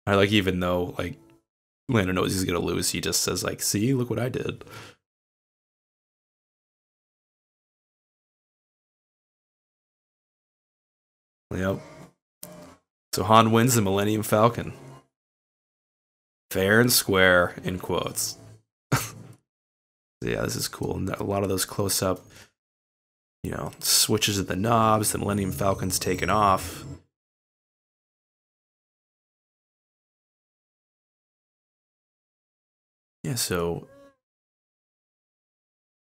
I like, even though like Lando knows he's gonna lose, he just says like, "See, look what I did." Yep. So Han wins the Millennium Falcon. Fair and square, in quotes. Yeah, this is cool. And a lot of those close-up, you know, switches of the knobs, the Millennium Falcon's taken off. Yeah, so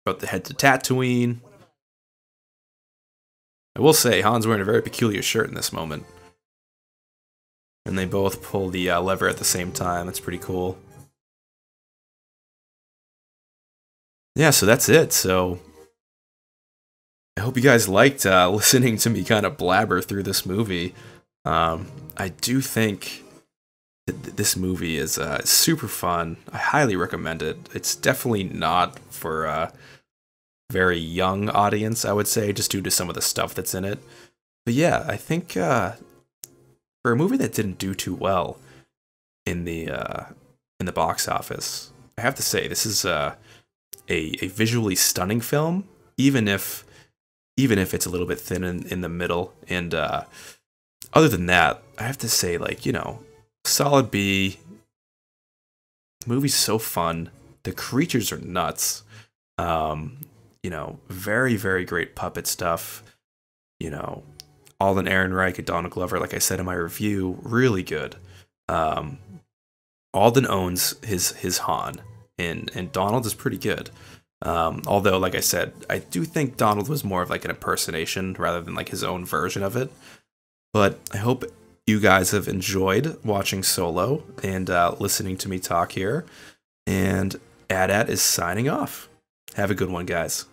about to head to Tatooine. I will say, Han's wearing a very peculiar shirt in this moment. And they both pull the lever at the same time. That's pretty cool. Yeah, so that's it. So I hope you guys liked listening to me kind of blabber through this movie. I do think that this movie is super fun. I highly recommend it. It's definitely not for a very young audience, I would say, just due to some of the stuff that's in it. But yeah, I think for a movie that didn't do too well in the box office, I have to say this is a visually stunning film, even if it's a little bit thin in the middle. And other than that, I have to say, like, you know, solid B. The movie's so fun. The creatures are nuts. You know, very, very great puppet stuff. You know, Alden Ehrenreich and Donald Glover, like I said in my review, really good. Alden owns his Han, and Donald is pretty good. Although, like I said, I do think Donald was more of like an impersonation rather than like his own version of it. But I hope you guys have enjoyed watching Solo and listening to me talk here. And AT-AT is signing off. Have a good one, guys.